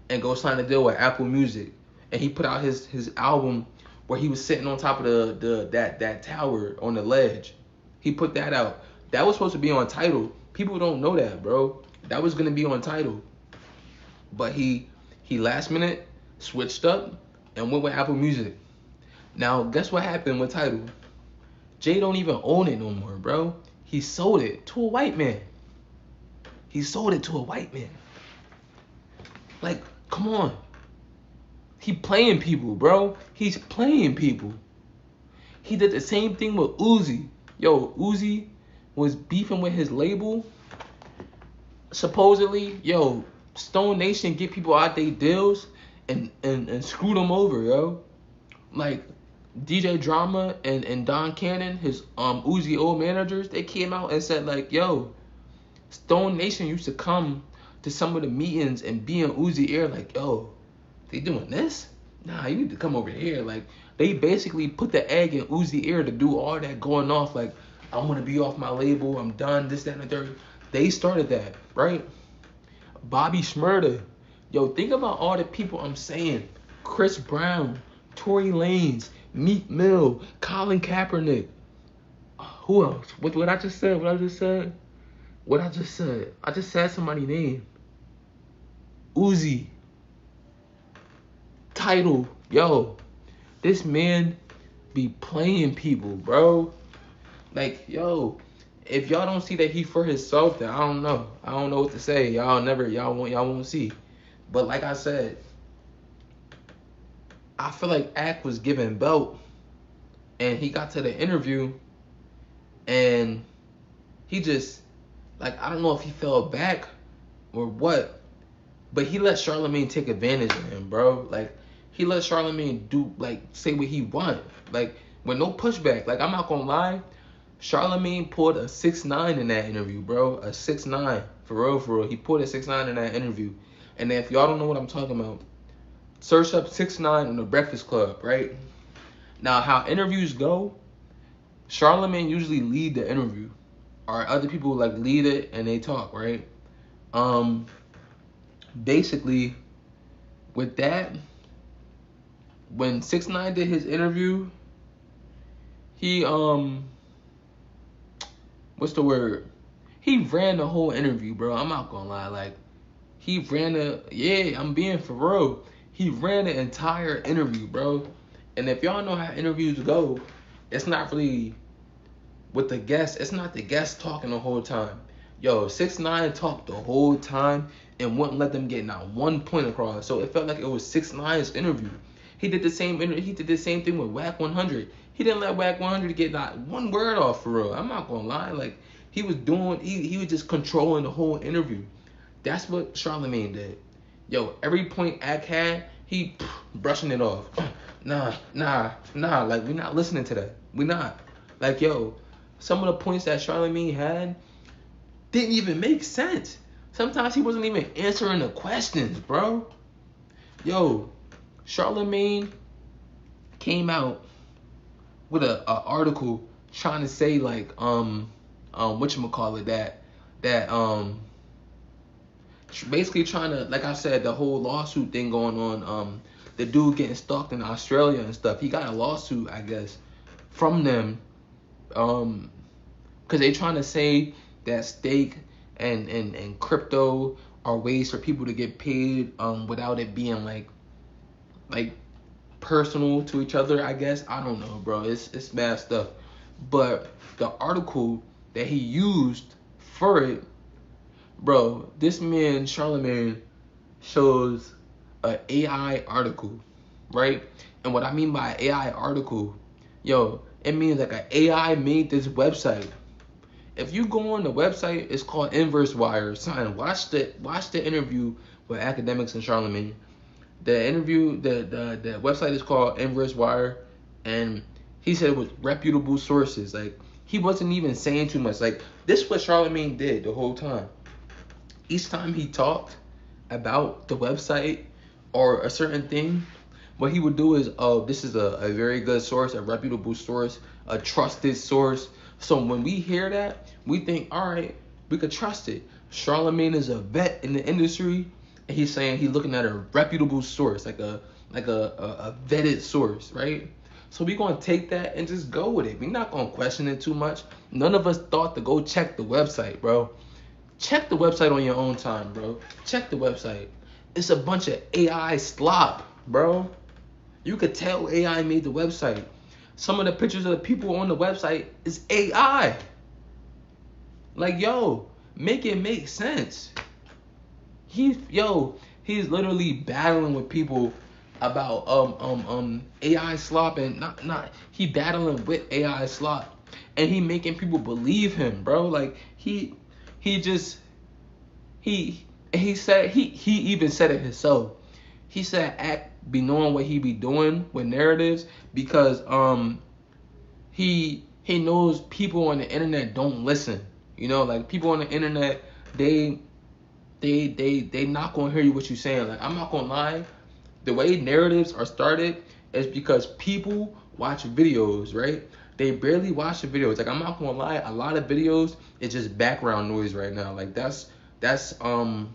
And go sign a deal with Apple Music. And he put out his album where he was sitting on top of that tower on the ledge. He put that out. That was supposed to be on Tidal. People don't know that, bro. That was gonna be on Tidal. But he last minute switched up and went with Apple Music. Now guess what happened with Tidal? Jay don't even own it no more, bro. He sold it to a white man. He sold it to a white man. Like, come on. He playing people, bro. He's playing people. He did the same thing with Uzi. Yo, Uzi was beefing with his label. Supposedly, yo, Stone Nation get people out their deals and screw them over, yo. Like, DJ Drama and Don Cannon, his Uzi old managers, they came out and said like, yo, Stone Nation used to come to some of the meetings and be in Uzi ear like, yo, they doing this? Nah, you need to come over here. Like, they basically put the egg in Uzi ear to do all that going off. Like, I want to be off my label. I'm done. This, that, and the third. They started that, right? Bobby Shmurda. Yo, think about all the people I'm saying. Chris Brown, Tory Lanez, Meek Mill, Colin Kaepernick. Who else? What I just said? I just said somebody's name. Uzi. Tidal. Yo, this man be playing people, bro. Like, yo, if y'all don't see that he for himself, then I don't know. I don't know what to say. Y'all won't see. But like I said, I feel like Ack was given belt, and he got to the interview, and he just, like, I don't know if he fell back or what, but he let Charlamagne take advantage of him, bro. Like, he let Charlamagne do, like, say what he want, like, with no pushback. Like, I'm not gonna lie, Charlamagne pulled a 6'9" in that interview, bro. A 6'9", for real. He pulled a 6'9" in that interview. And if y'all don't know what I'm talking about, search up 6'9" on the Breakfast Club, right? Now, how interviews go, Charlamagne usually lead the interview, or other people like lead it and they talk, right? Basically, with that, when 6ix9ine did his interview, he what's the word? He ran the whole interview, bro. I'm not gonna lie, like, he ran I'm being for real. He ran the entire interview, bro. And if y'all know how interviews go, it's not really with the guest. It's not the guest talking the whole time. Yo, 6ix9ine talked the whole time and wouldn't let them get not one point across. So it felt like it was 6ix9ine's interview. He did the same thing with Wack 100. He didn't let Wack 100 get not one word off, for real. I'm not gonna lie. Like, he was just controlling the whole interview. That's what Charlamagne did. Yo, every point Ack had, he brushing it off. Nah. Like, we're not listening to that. We not. Like, yo, some of the points that Charlamagne had didn't even make sense. Sometimes he wasn't even answering the questions, bro. Yo, Charlamagne came out with a article trying to say like whatchamacallit, that basically trying to, like I said, the whole lawsuit thing going on, the dude getting stalked in Australia and stuff. He got a lawsuit, I guess, from them, because they trying to say that stake and crypto are ways for people to get paid without it being like personal to each other, I guess. I don't know, bro. It's mad stuff. But the article that he used for it, bro, this man Charlamagne shows a AI article, right? And what I mean by AI article, yo, it means like an AI made this website. If you go on the website, it's called Inverse Wire. Son, watch the interview with Academics and Charlamagne. The interview, the website is called Inverse Wire, and he said it was reputable sources. Like, he wasn't even saying too much. Like, this is what Charlamagne did the whole time. Each time he talked about the website or a certain thing, what he would do is, oh, this is a very good source, a reputable source, a trusted source. So when we hear that, we think, all right, we could trust it. Charlamagne is a vet in the industry, and he's saying he's looking at a reputable source, like a vetted source, right? So we're gonna take that and just go with it. We're not gonna question it too much. None of us thought to go check the website, bro. Check the website on your own time, bro. Check the website. It's a bunch of AI slop, bro. You could tell AI made the website. Some of the pictures of the people on the website is AI. Like, yo, make it make sense. He's literally battling with people about AI slop, and not he battling with AI slop, and he making people believe him, bro. Like, he said, he even said it himself. He said act be knowing what he be doing with narratives, because he knows people on the internet don't listen. You know, like, people on the internet, they not gonna hear you what you saying. Like, I'm not gonna lie, the way narratives are started is because people watch videos, right? They barely watch the videos. Like, I'm not gonna lie, a lot of videos it's just background noise right now. Like, that's how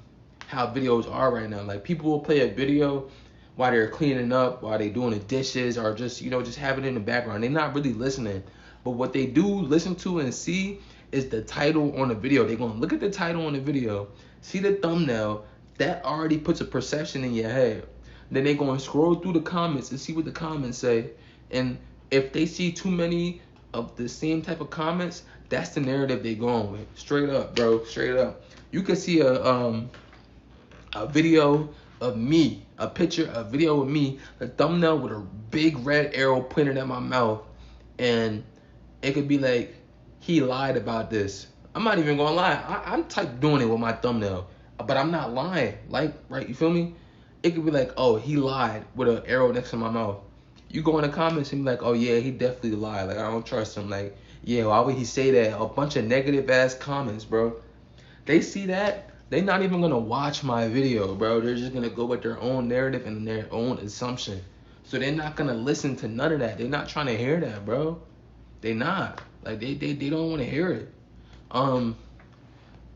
videos are right now. Like, people will play a video while they're cleaning up, while they're doing the dishes, or just, you know, just have it in the background. They're not really listening. But what they do listen to and see is the title on the video. They're gonna look at the title on the video, see the thumbnail, that already puts a perception in your head. Then they're gonna scroll through the comments and see what the comments say. And if they see too many of the same type of comments, that's the narrative they're going with. Straight up, bro. Straight up. You can see a video of me, a video of me, a thumbnail with a big red arrow pointed at my mouth, and it could be like, he lied about this. I'm not even gonna lie. I'm type doing it with my thumbnail, but I'm not lying. Like, right? You feel me? It could be like, oh, he lied with an arrow next to my mouth. You go in the comments and be like, oh yeah, he definitely lied. Like, I don't trust him. Like, yeah, why would he say that? A bunch of negative ass comments, bro. They see that, they're not even gonna watch my video, bro. They're just gonna go with their own narrative and their own assumption. So they're not gonna listen to none of that. They're not trying to hear that, bro. They not. Like, they don't want to hear it.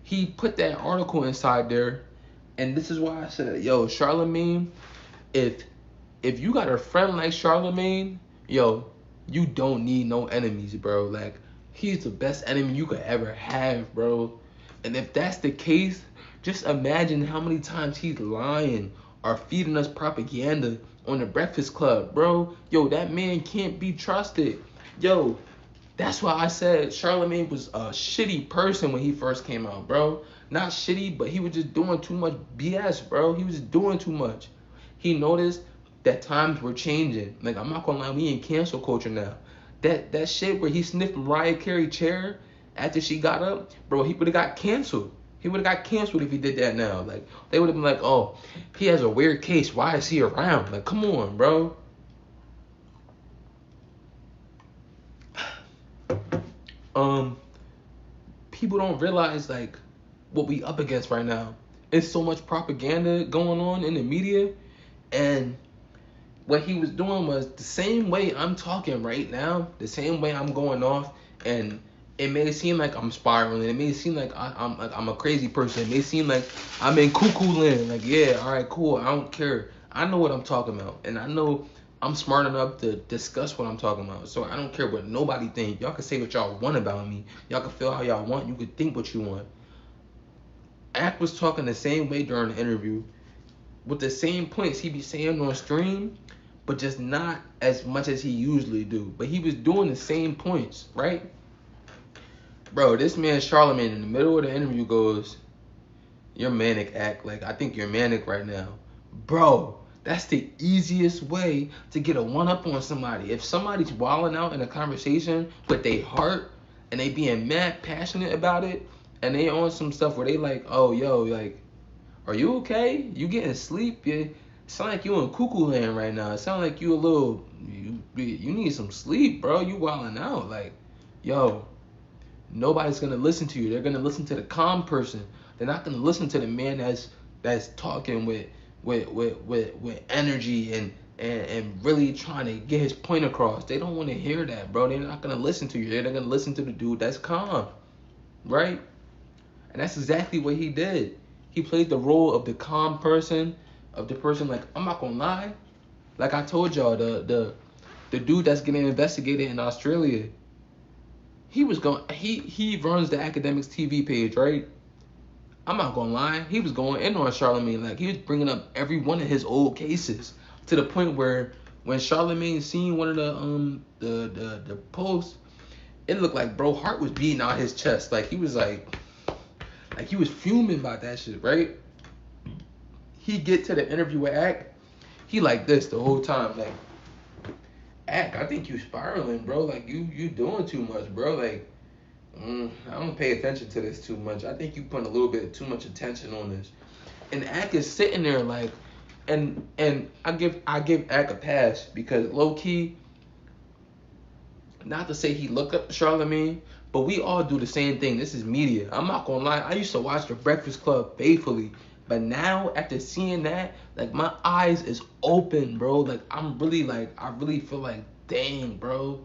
He put that article inside there, and this is why I said, yo, Charlamagne, if you got a friend like Charlamagne, yo, you don't need no enemies, bro. Like, he's the best enemy you could ever have, bro. And if that's the case, just imagine how many times he's lying or feeding us propaganda on the Breakfast Club, bro. Yo, that man can't be trusted. Yo, that's why I said Charlamagne was a shitty person when he first came out, bro. Not shitty, but he was just doing too much BS, bro. He was just doing too much. He noticed that times were changing. Like, I'm not gonna lie, we in cancel culture now. That shit where he sniffed Mariah Carey's chair after she got up, bro, he would have got canceled. He would have got canceled if he did that now. Like, they would have been like, oh, he has a weird case. Why is he around? Like, come on, bro. People don't realize, like, what we up against right now. It's so much propaganda going on in the media, and what he was doing was the same way I'm talking right now, the same way I'm going off, and it may seem like I'm spiraling. It may seem like I'm a crazy person. It may seem like I'm in cuckoo land. Like, yeah, all right, cool. I don't care. I know what I'm talking about, and I know I'm smart enough to discuss what I'm talking about. So I don't care what nobody think. Y'all can say what y'all want about me. Y'all can feel how y'all want. You can think what you want. Act was talking the same way during the interview with the same points he be saying on stream, but just not as much as he usually do. But he was doing the same points, right? Bro, this man Charlamagne in the middle of the interview goes, "You're manic, act like I think you're manic right now." Bro, that's the easiest way to get a one up on somebody. If somebody's wilding out in a conversation with their heart and they being mad passionate about it, and they on some stuff where they like, "Oh yo, like, are you okay? You getting sleep? You sound like you in cuckoo land right now. It sound like you a little you need some sleep, bro. You wilding out. Like, yo, nobody's gonna listen to you. They're gonna listen to the calm person. They're not gonna listen to the man that's talking with energy and really trying to get his point across. They don't want to hear that, bro. They're not gonna listen to you. They're gonna listen to the dude that's calm, right? And that's exactly what he did. He played the role of the calm person, of the person like, I'm not gonna lie. Like I told y'all, the dude that's getting investigated in Australia, he runs the academics TV page, right? I'm not gonna lie, he was going in on Charlamagne. Like he was bringing up every one of his old cases to the point where when Charlamagne seen one of the posts, it looked like bro heart was beating out his chest. Like he was like he was fuming about that shit, right? He get to the interview with Ack, he like this the whole time, like, Ack, I think you spiraling, bro. Like you doing too much, bro. Like, I don't pay attention to this too much. I think you putting a little bit too much attention on this. And Ack is sitting there like, and I give Ack a pass because low key, not to say he look up to Charlamagne, but we all do the same thing. This is media. I'm not gonna lie. I used to watch The Breakfast Club faithfully, but now after seeing that, like my eyes is open, bro. Like I'm really like I really feel like, dang, bro,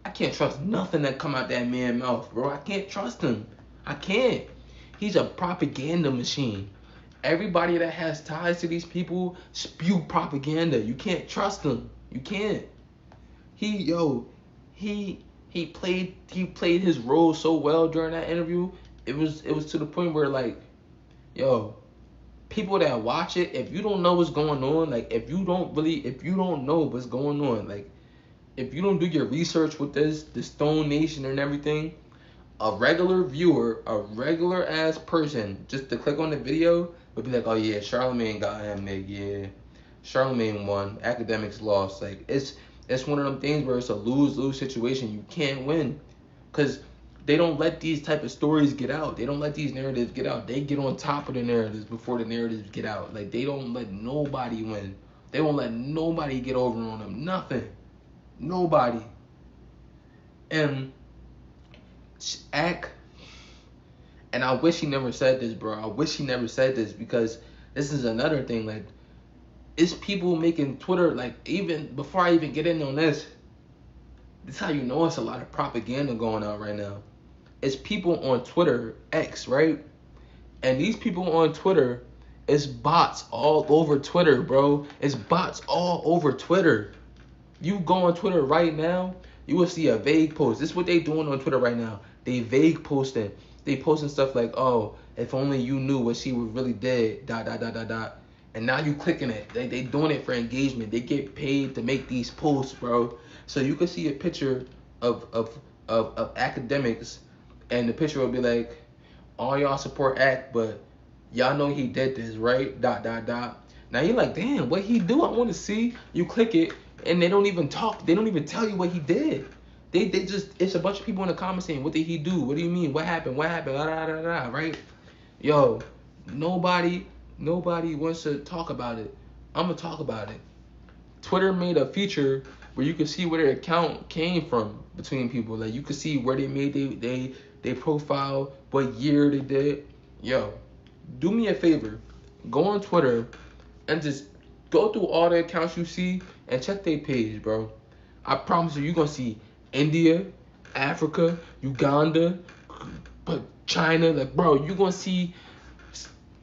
I can't trust nothing that come out that man's mouth, bro. I can't trust him. I can't. He's a propaganda machine. Everybody that has ties to these people spew propaganda. You can't trust them. You can't. He played his role so well during that interview. It was to the point where like, yo, people that watch it, if you don't know what's going on, like if you don't know what's going on, like if you don't do your research with the Stone Nation and everything, a regular viewer, a regular ass person, just to click on the video would be like, oh yeah, Charlamagne got him, nigga, yeah. Charlamagne won, academics lost. Like it's one of them things where it's a lose-lose situation. You can't win. Cause they don't let these type of stories get out. They don't let these narratives get out. They get on top of the narratives before the narratives get out. Like they don't let nobody win. They won't let nobody get over on them. Nothing. Nobody. And Ack, and I wish he never said this, bro. I wish he never said this because this is another thing. Like, it's people making Twitter, like, even before I even get in on this, this is how you know it's a lot of propaganda going on right now. It's people on Twitter, X, right? And these people on Twitter, it's bots all over Twitter, bro. It's bots all over Twitter. You go on Twitter right now, you will see a vague post. This is what they doing on Twitter right now. They vague posting. They posting stuff like, oh, if only you knew what she really did, ... And now you clicking it. They doing it for engagement. They get paid to make these posts, bro. So you can see a picture of academics, and the picture will be like, all y'all support Act, but y'all know he did this, right? ... Now you're like, damn, what he do? I want to see. You click it, and they don't even talk. They don't even tell you what he did. They just, it's a bunch of people in the comments saying, what did he do? What do you mean? What happened? What happened? Right? Yo, nobody wants to talk about it. I'm going to talk about it. Twitter made a feature where you can see where their account came from between people. Like, you can see where they made they profile, what year they did. Yo, do me a favor. Go on Twitter and just go through all the accounts you see and check their page, bro. I promise you, you're going to see India, Africa, Uganda, China. Like, bro, you're going to see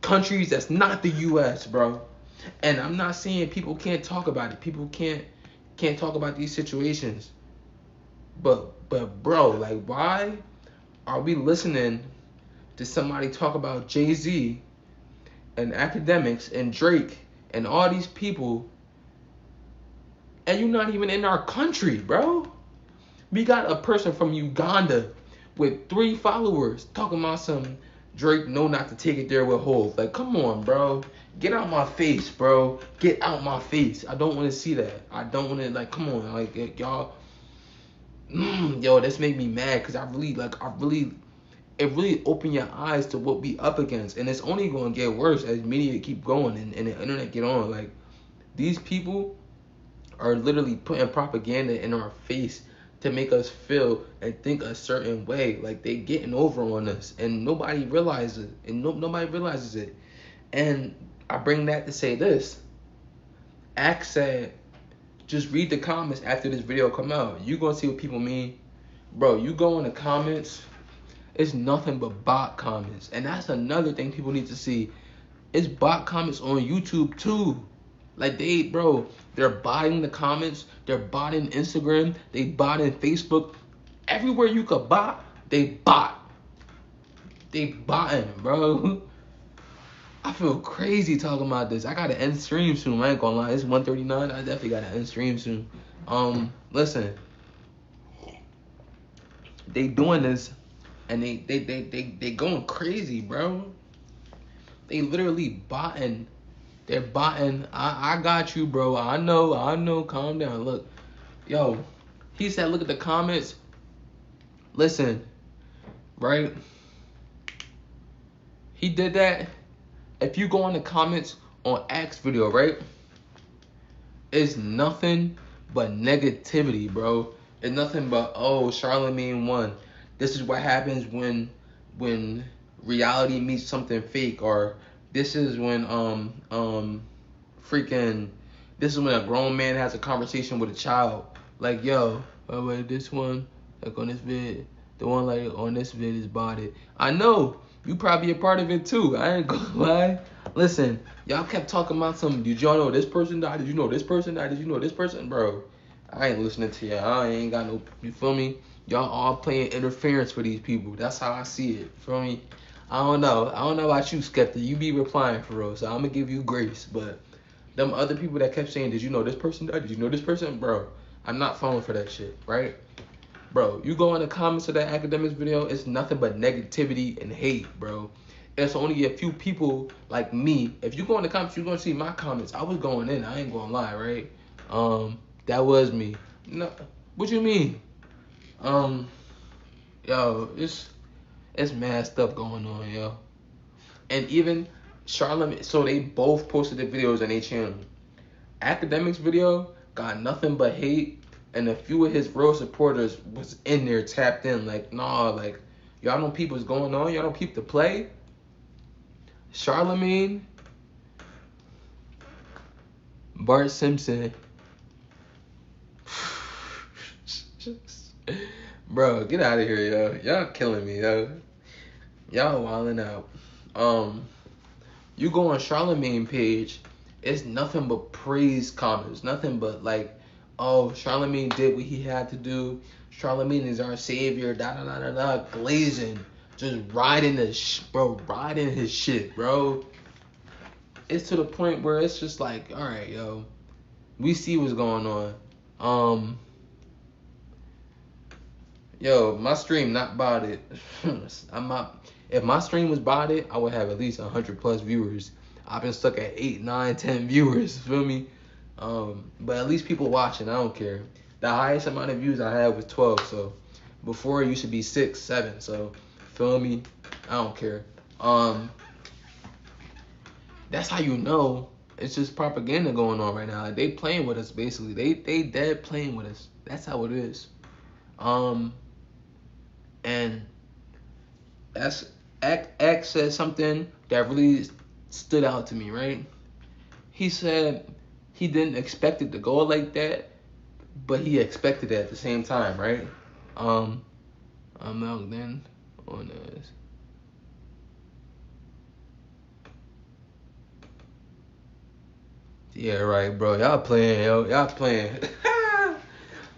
countries that's not the U.S., bro. And I'm not saying people can't talk about it. People can't talk about these situations. But bro, like, why are we listening to somebody talk about Jay-Z and academics and Drake and all these people, and you're not even in our country, bro. We got a person from Uganda with 3 followers talking about some Drake know not to take it there with Hov. Like, come on, bro. Get out my face, bro. Get out my face. I don't want to see that. I don't want to, like, come on. Like, y'all. Yo, this made me mad because it really opened your eyes to what we up against. And it's only going to get worse as media keep going and the internet get on. Like, these people are literally putting propaganda in our face to make us feel and think a certain way. Like, they getting over on us, and nobody realizes it. Nobody realizes it. And I bring that to say this. Axe said, just read the comments after this video come out. You gonna see what people mean. Bro, you go in the comments, it's nothing but bot comments. And that's another thing people need to see. It's bot comments on YouTube too. Like, they're botting the comments, they're botting Instagram, they botting Facebook. Everywhere you could bot, they bot. They botting, bro. I feel crazy talking about this. I gotta end stream soon. I ain't gonna lie. It's 1:39. I definitely gotta end stream soon. Listen. They doing this, and they going crazy, bro. They literally botting. They're botting. I got you, bro. I know. Calm down. Look, yo. He said, look at the comments. Listen, right? He did that. If you go in the comments on Axe video, right? It's nothing but negativity, bro. It's nothing but, oh, Charlamagne won. This is what happens when reality meets something fake, or this is when this is when a grown man has a conversation with a child. Like, yo, wait, this one, like on this vid, the one like on this vid is botted. I know. You probably a part of it too. I ain't gonna lie. Listen, y'all kept talking about some. Did y'all know this person died? Did you know this person died? Did you know this person? Bro, I ain't listening to y'all. I ain't got no. You feel me? Y'all all playing interference for these people. That's how I see it. Feel me? I don't know about you, Skepta. You be replying for real, so I'm gonna give you grace. But them other people that kept saying, did you know this person died? Did you know this person? Bro, I'm not falling for that shit, right? Bro, you go in the comments of that academics video, it's nothing but negativity and hate, bro. It's only a few people like me. If you go in the comments, you're gonna see my comments. I was going in, I ain't gonna lie, right? That was me. No, what you mean? Yo, it's mad stuff going on, yo. And even Charlamagne, so they both posted the videos on their channel. Academics video got nothing but hate. And a few of his real supporters was in there tapped in like, nah, like, y'all don't peep what's going on? Y'all don't peep the play? Charlamagne, Bart Simpson. Bro, get out of here, yo. Y'all killing me, yo. Y'all wilding out. You go on Charlamagne page, it's nothing but praise comments. Nothing but like, oh, Charlamagne did what he had to do. Charlamagne is our savior. Glazing, just riding riding his shit, bro. It's to the point where it's just like, all right, yo, we see what's going on. Yo, my stream not botted. If my stream was botted, I would have at least 100+ viewers. I've been stuck at 8, 9, 10 viewers. Feel me? But at least people watching. I don't care. The highest amount of views I had was 12. So before it used to be 6, 7. So feel me? I don't care. That's how you know it's just propaganda going on right now. Like, they playing with us basically. They dead playing with us. That's how it is. And that's X said something that really stood out to me, right? He said he didn't expect it to go like that, but he expected it at the same time, right? I'm out then on this. Yeah, right, bro. Y'all playing, yo. Y'all playing.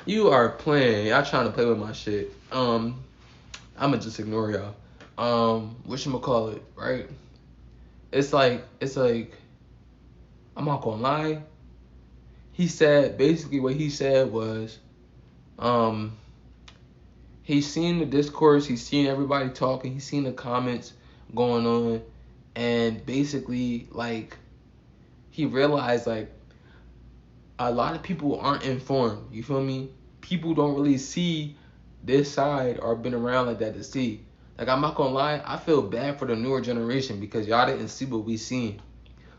You are playing. Y'all trying to play with my shit. I'ma just ignore y'all. Whatchamacallit, right? It's like, I'm not gonna lie. he said basically what he said was, um, he's seen the discourse, he's seen everybody talking, he's seen the comments going on, and basically like he realized like a lot of people aren't informed. You feel me? People don't really see this side or been around like that to see. Like I'm not gonna lie, I feel bad for the newer generation because y'all didn't see what we seen.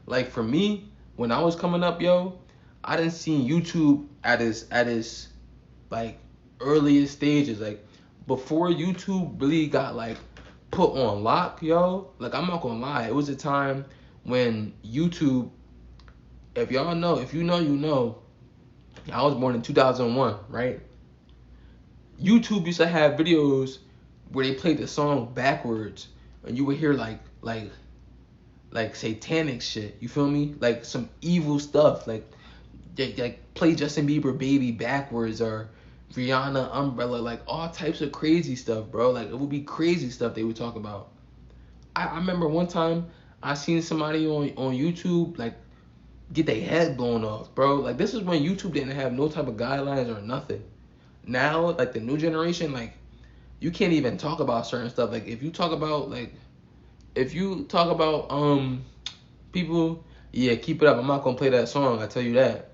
Like for me, when I was coming up, yo, I didn't see YouTube at its like earliest stages. Like before YouTube really got like put on lock, yo. Like I'm not gonna lie, it was a time when YouTube, if you know, you know. I was born in 2001, right? YouTube used to have videos where they played the song backwards, and you would hear like satanic shit. You feel me? Like some evil stuff. Like they like play Justin Bieber Baby backwards or Rihanna Umbrella. Like all types of crazy stuff, bro. Like it would be crazy stuff they would talk about. I remember one time I seen somebody on YouTube like get their head blown off, bro. Like this is when YouTube didn't have no type of guidelines or nothing. Now, like the new generation, like you can't even talk about certain stuff. Like if you talk about people, yeah, keep it up. I'm not gonna play that song, I tell you that.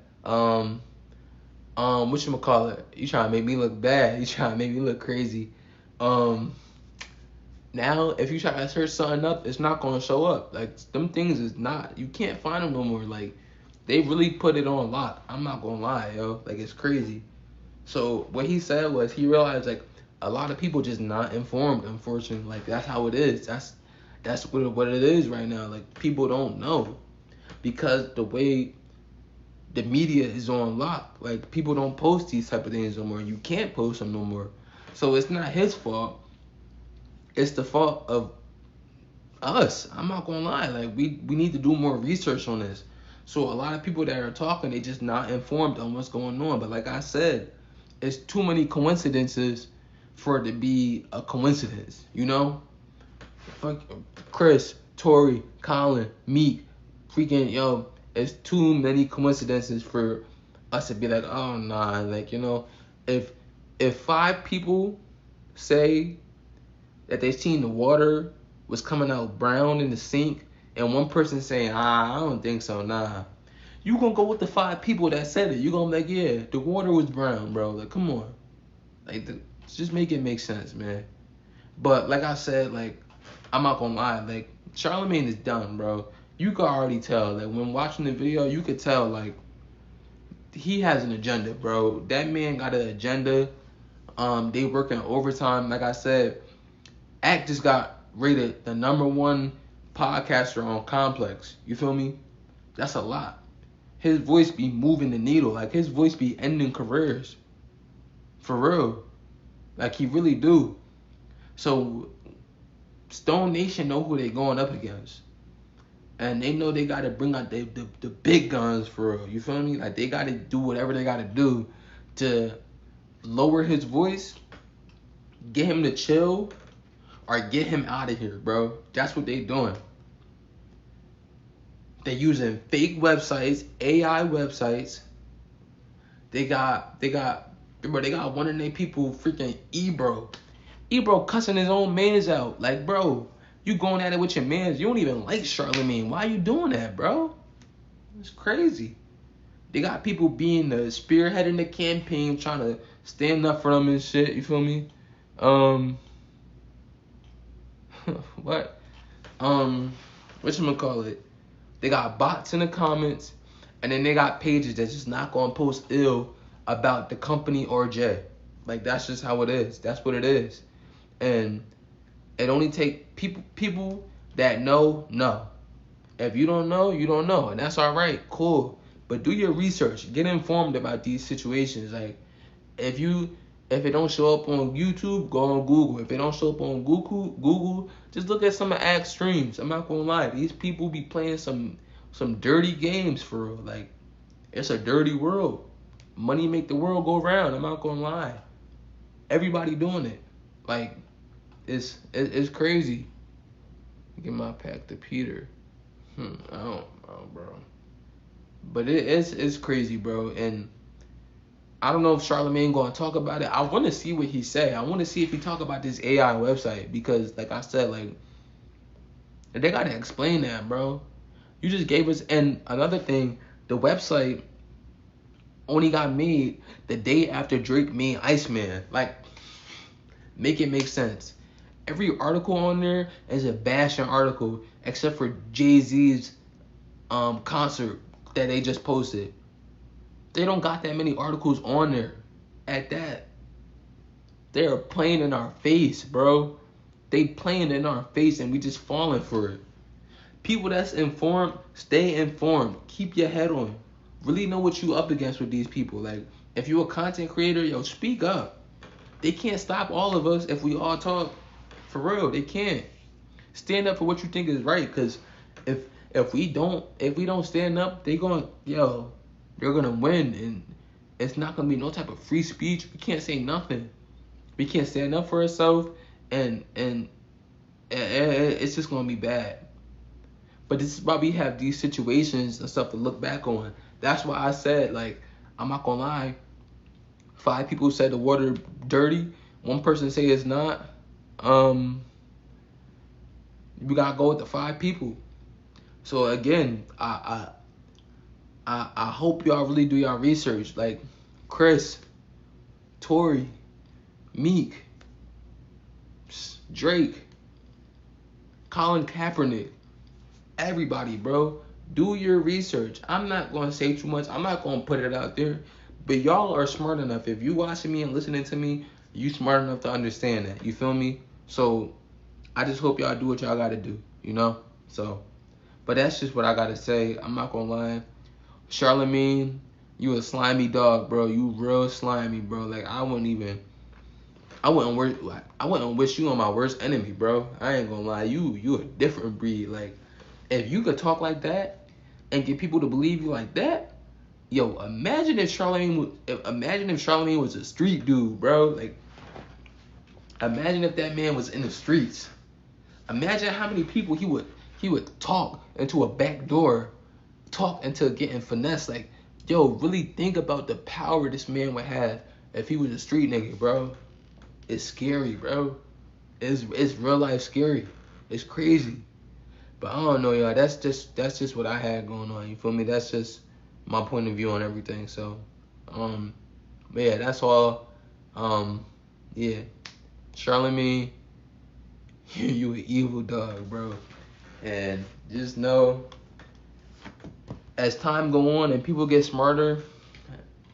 Whatchamacallit? You trying to make me look bad. You trying to make me look crazy. Um Now if you try to search something up, it's not gonna show up. Like them things is not, you can't find them no more. Like they really put it on lock. I'm not gonna lie, yo. Like it's crazy. So what he said was he realized like a lot of people just not informed, unfortunately. Like that's how it is. That's what it is right now. Like people don't know because the way the media is on lock. Like people don't post these type of things no more. You can't post them no more. So it's not his fault. It's the fault of us. I'm not gonna lie. Like we need to do more research on this. So a lot of people that are talking, they just not informed on what's going on. But like I said, it's too many coincidences for it to be a coincidence. You know, fuck Chris, Tori, Colin, Meek, freaking yo. It's too many coincidences for us to be like, oh nah. Like you know, if five people say that they seen the water was coming out brown in the sink, and one person saying, I don't think so, nah. You gonna go with the five people that said it. You gonna be like, yeah, the water was brown, bro. Like, come on. Like, just make it make sense, man. But like I said, like, I'm not gonna lie, like, Charlamagne is done, bro. You could already tell. Like, when watching the video, you could tell, like, he has an agenda, bro. That man got an agenda. They working overtime. Like I said, Act just got rated the #1 podcaster on Complex. You feel me? That's a lot. His voice be moving the needle. Like his voice be ending careers. For real. Like he really do. So Stone Nation know who they going up against. And they know they gotta bring out the big guns for real. You feel me? Like they gotta do whatever they gotta do to lower his voice, get him to chill, or get him out of here, bro. That's what they doing. They using fake websites, AI websites. They got one of their people freaking Ebro. Ebro cussing his own mans out. Like, bro, you going at it with your mans. You don't even like Charlamagne. Why you doing that, bro? It's crazy. They got people being the spearhead in the campaign, trying to stand up for them and shit. You feel me? What? Whatchamacallit? They got bots in the comments, and then they got pages that's just not gonna post ill about the company or Jay. Like that's just how it is. That's what it is. And it only take people that know. If you don't know, you don't know, and that's all right, cool. But do your research, get informed about these situations. Like if it don't show up on YouTube, go on Google. If it don't show up on Google, just look at some of Act streams. I'm not gonna lie, these people be playing some dirty games for real. Like it's a dirty world. Money make the world go round. I'm not gonna lie. Everybody doing it. Like it's crazy. Get my pack to Peter. I don't know, bro. But it's crazy, bro. And I don't know if Charlamagne gonna talk about it. I want to see what he say. I want to see if he talk about this AI website because, like I said, like they gotta explain that, bro. You just gave us. And another thing, the website only got made the day after Drake made Iceman. Like, make it make sense. Every article on there is a bashing article except for Jay-Z's concert that they just posted. They don't got that many articles on there at that. They're playing in our face, bro. They playing in our face and we just falling for it. People that's informed, stay informed. Keep your head on. Really know what you up against with these people. Like, if you're a content creator, yo, speak up. They can't stop all of us if we all talk. For real, they can't. Stand up for what you think is right, cause if we don't stand up, they're gonna win, and it's not gonna be no type of free speech. We can't say nothing. We can't stand up for ourselves, and it's just gonna be bad. But this is why we have these situations and stuff to look back on. That's why I said, like, I'm not gonna lie. 5 people said the water dirty. 1 person say it's not. We gotta go with the 5 people. So again, I hope y'all really do y'all research. Like Chris, Tory, Meek, Drake, Colin Kaepernick, everybody, bro. Do your research. I'm not gonna say too much. I'm not gonna put it out there. But y'all are smart enough. If you watching me and listening to me, you smart enough to understand that. You feel me? So I just hope y'all do what y'all gotta do, you know? So, but that's just what I gotta say. I'm not gonna lie. Charlamagne, you a slimy dog, bro. You real slimy, bro. Like I wouldn't wish you on my worst enemy, bro. I ain't gonna lie. You a different breed. Like, if you could talk like that and get people to believe you like that, yo, imagine if Charlamagne was a street dude, bro. Like, imagine if that man was in the streets. Imagine how many people he would talk into a back door, talk into getting finesse. Like, yo, really think about the power this man would have if he was a street nigga, bro. It's scary, bro. It's real life scary. It's crazy. But I don't know, y'all. That's just what I had going on. You feel me? That's just my point of view on everything. So, but yeah, that's all. Yeah, Charlamagne, you an evil dog, bro. And just know, as time go on and people get smarter,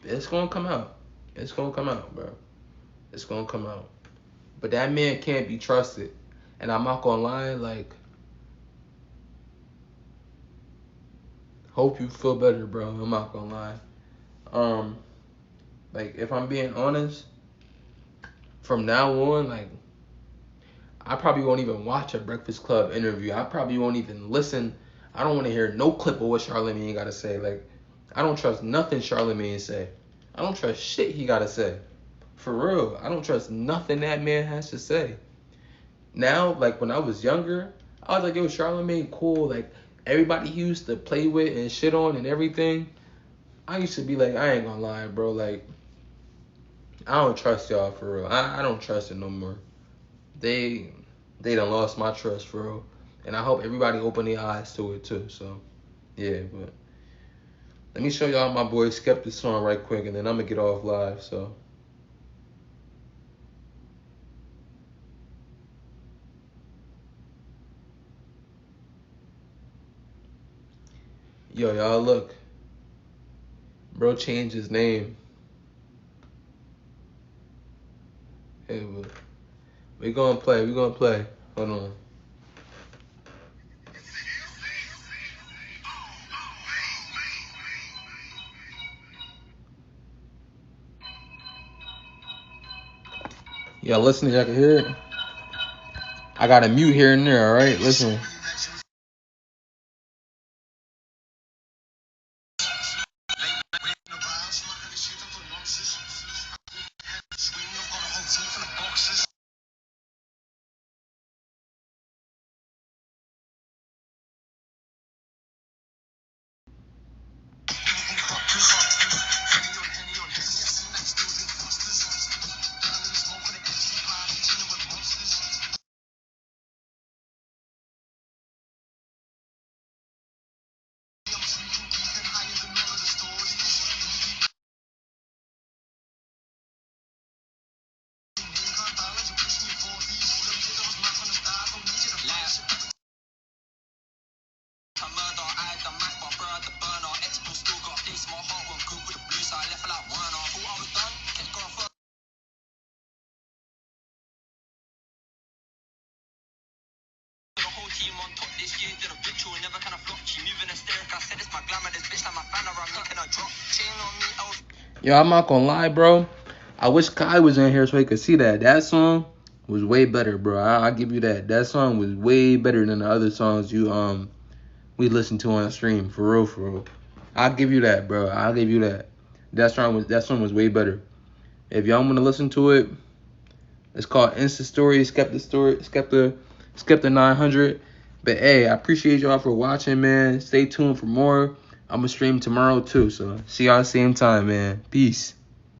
it's gonna come out. It's gonna come out, bro. It's gonna come out. But that man can't be trusted. And I'm not gonna lie, like, hope you feel better, bro. I'm not gonna lie. Like, if I'm being honest, from now on, like, I probably won't even watch a Breakfast Club interview. I probably won't even listen. I don't want to hear no clip of what Charlamagne gotta say. Like, I don't trust nothing Charlamagne say. I don't trust shit he gotta say. For real, I don't trust nothing that man has to say. Now, like when I was younger, I was like, yo, Charlamagne cool. Like, everybody he used to play with and shit on and everything. I used to be like, I ain't gonna lie, bro. Like, I don't trust y'all for real. I don't trust it no more. They done lost my trust for real. And I hope everybody open their eyes to it too. So, yeah, but let me show y'all my boy Skeptic song right quick and then I'm gonna get off live. So, yo, y'all look. Bro changed his name. Hey, we gonna play. Hold on. Y'all listening? Y'all can hear it? I got a mute here and there, alright? Listen. Yo, I'm not gonna lie, bro. I wish Kai was in here so he could see that. That song was way better, bro. I'll give you that. That song was way better than the other songs we listened to on stream. For real, for real. I'll give you that, bro. I'll give you that. That song was way better. If y'all want to listen to it, it's called Insta Story, Skepta 900. But hey, I appreciate y'all for watching, man. Stay tuned for more. I'm gonna stream tomorrow too, so see y'all same time, man. Peace.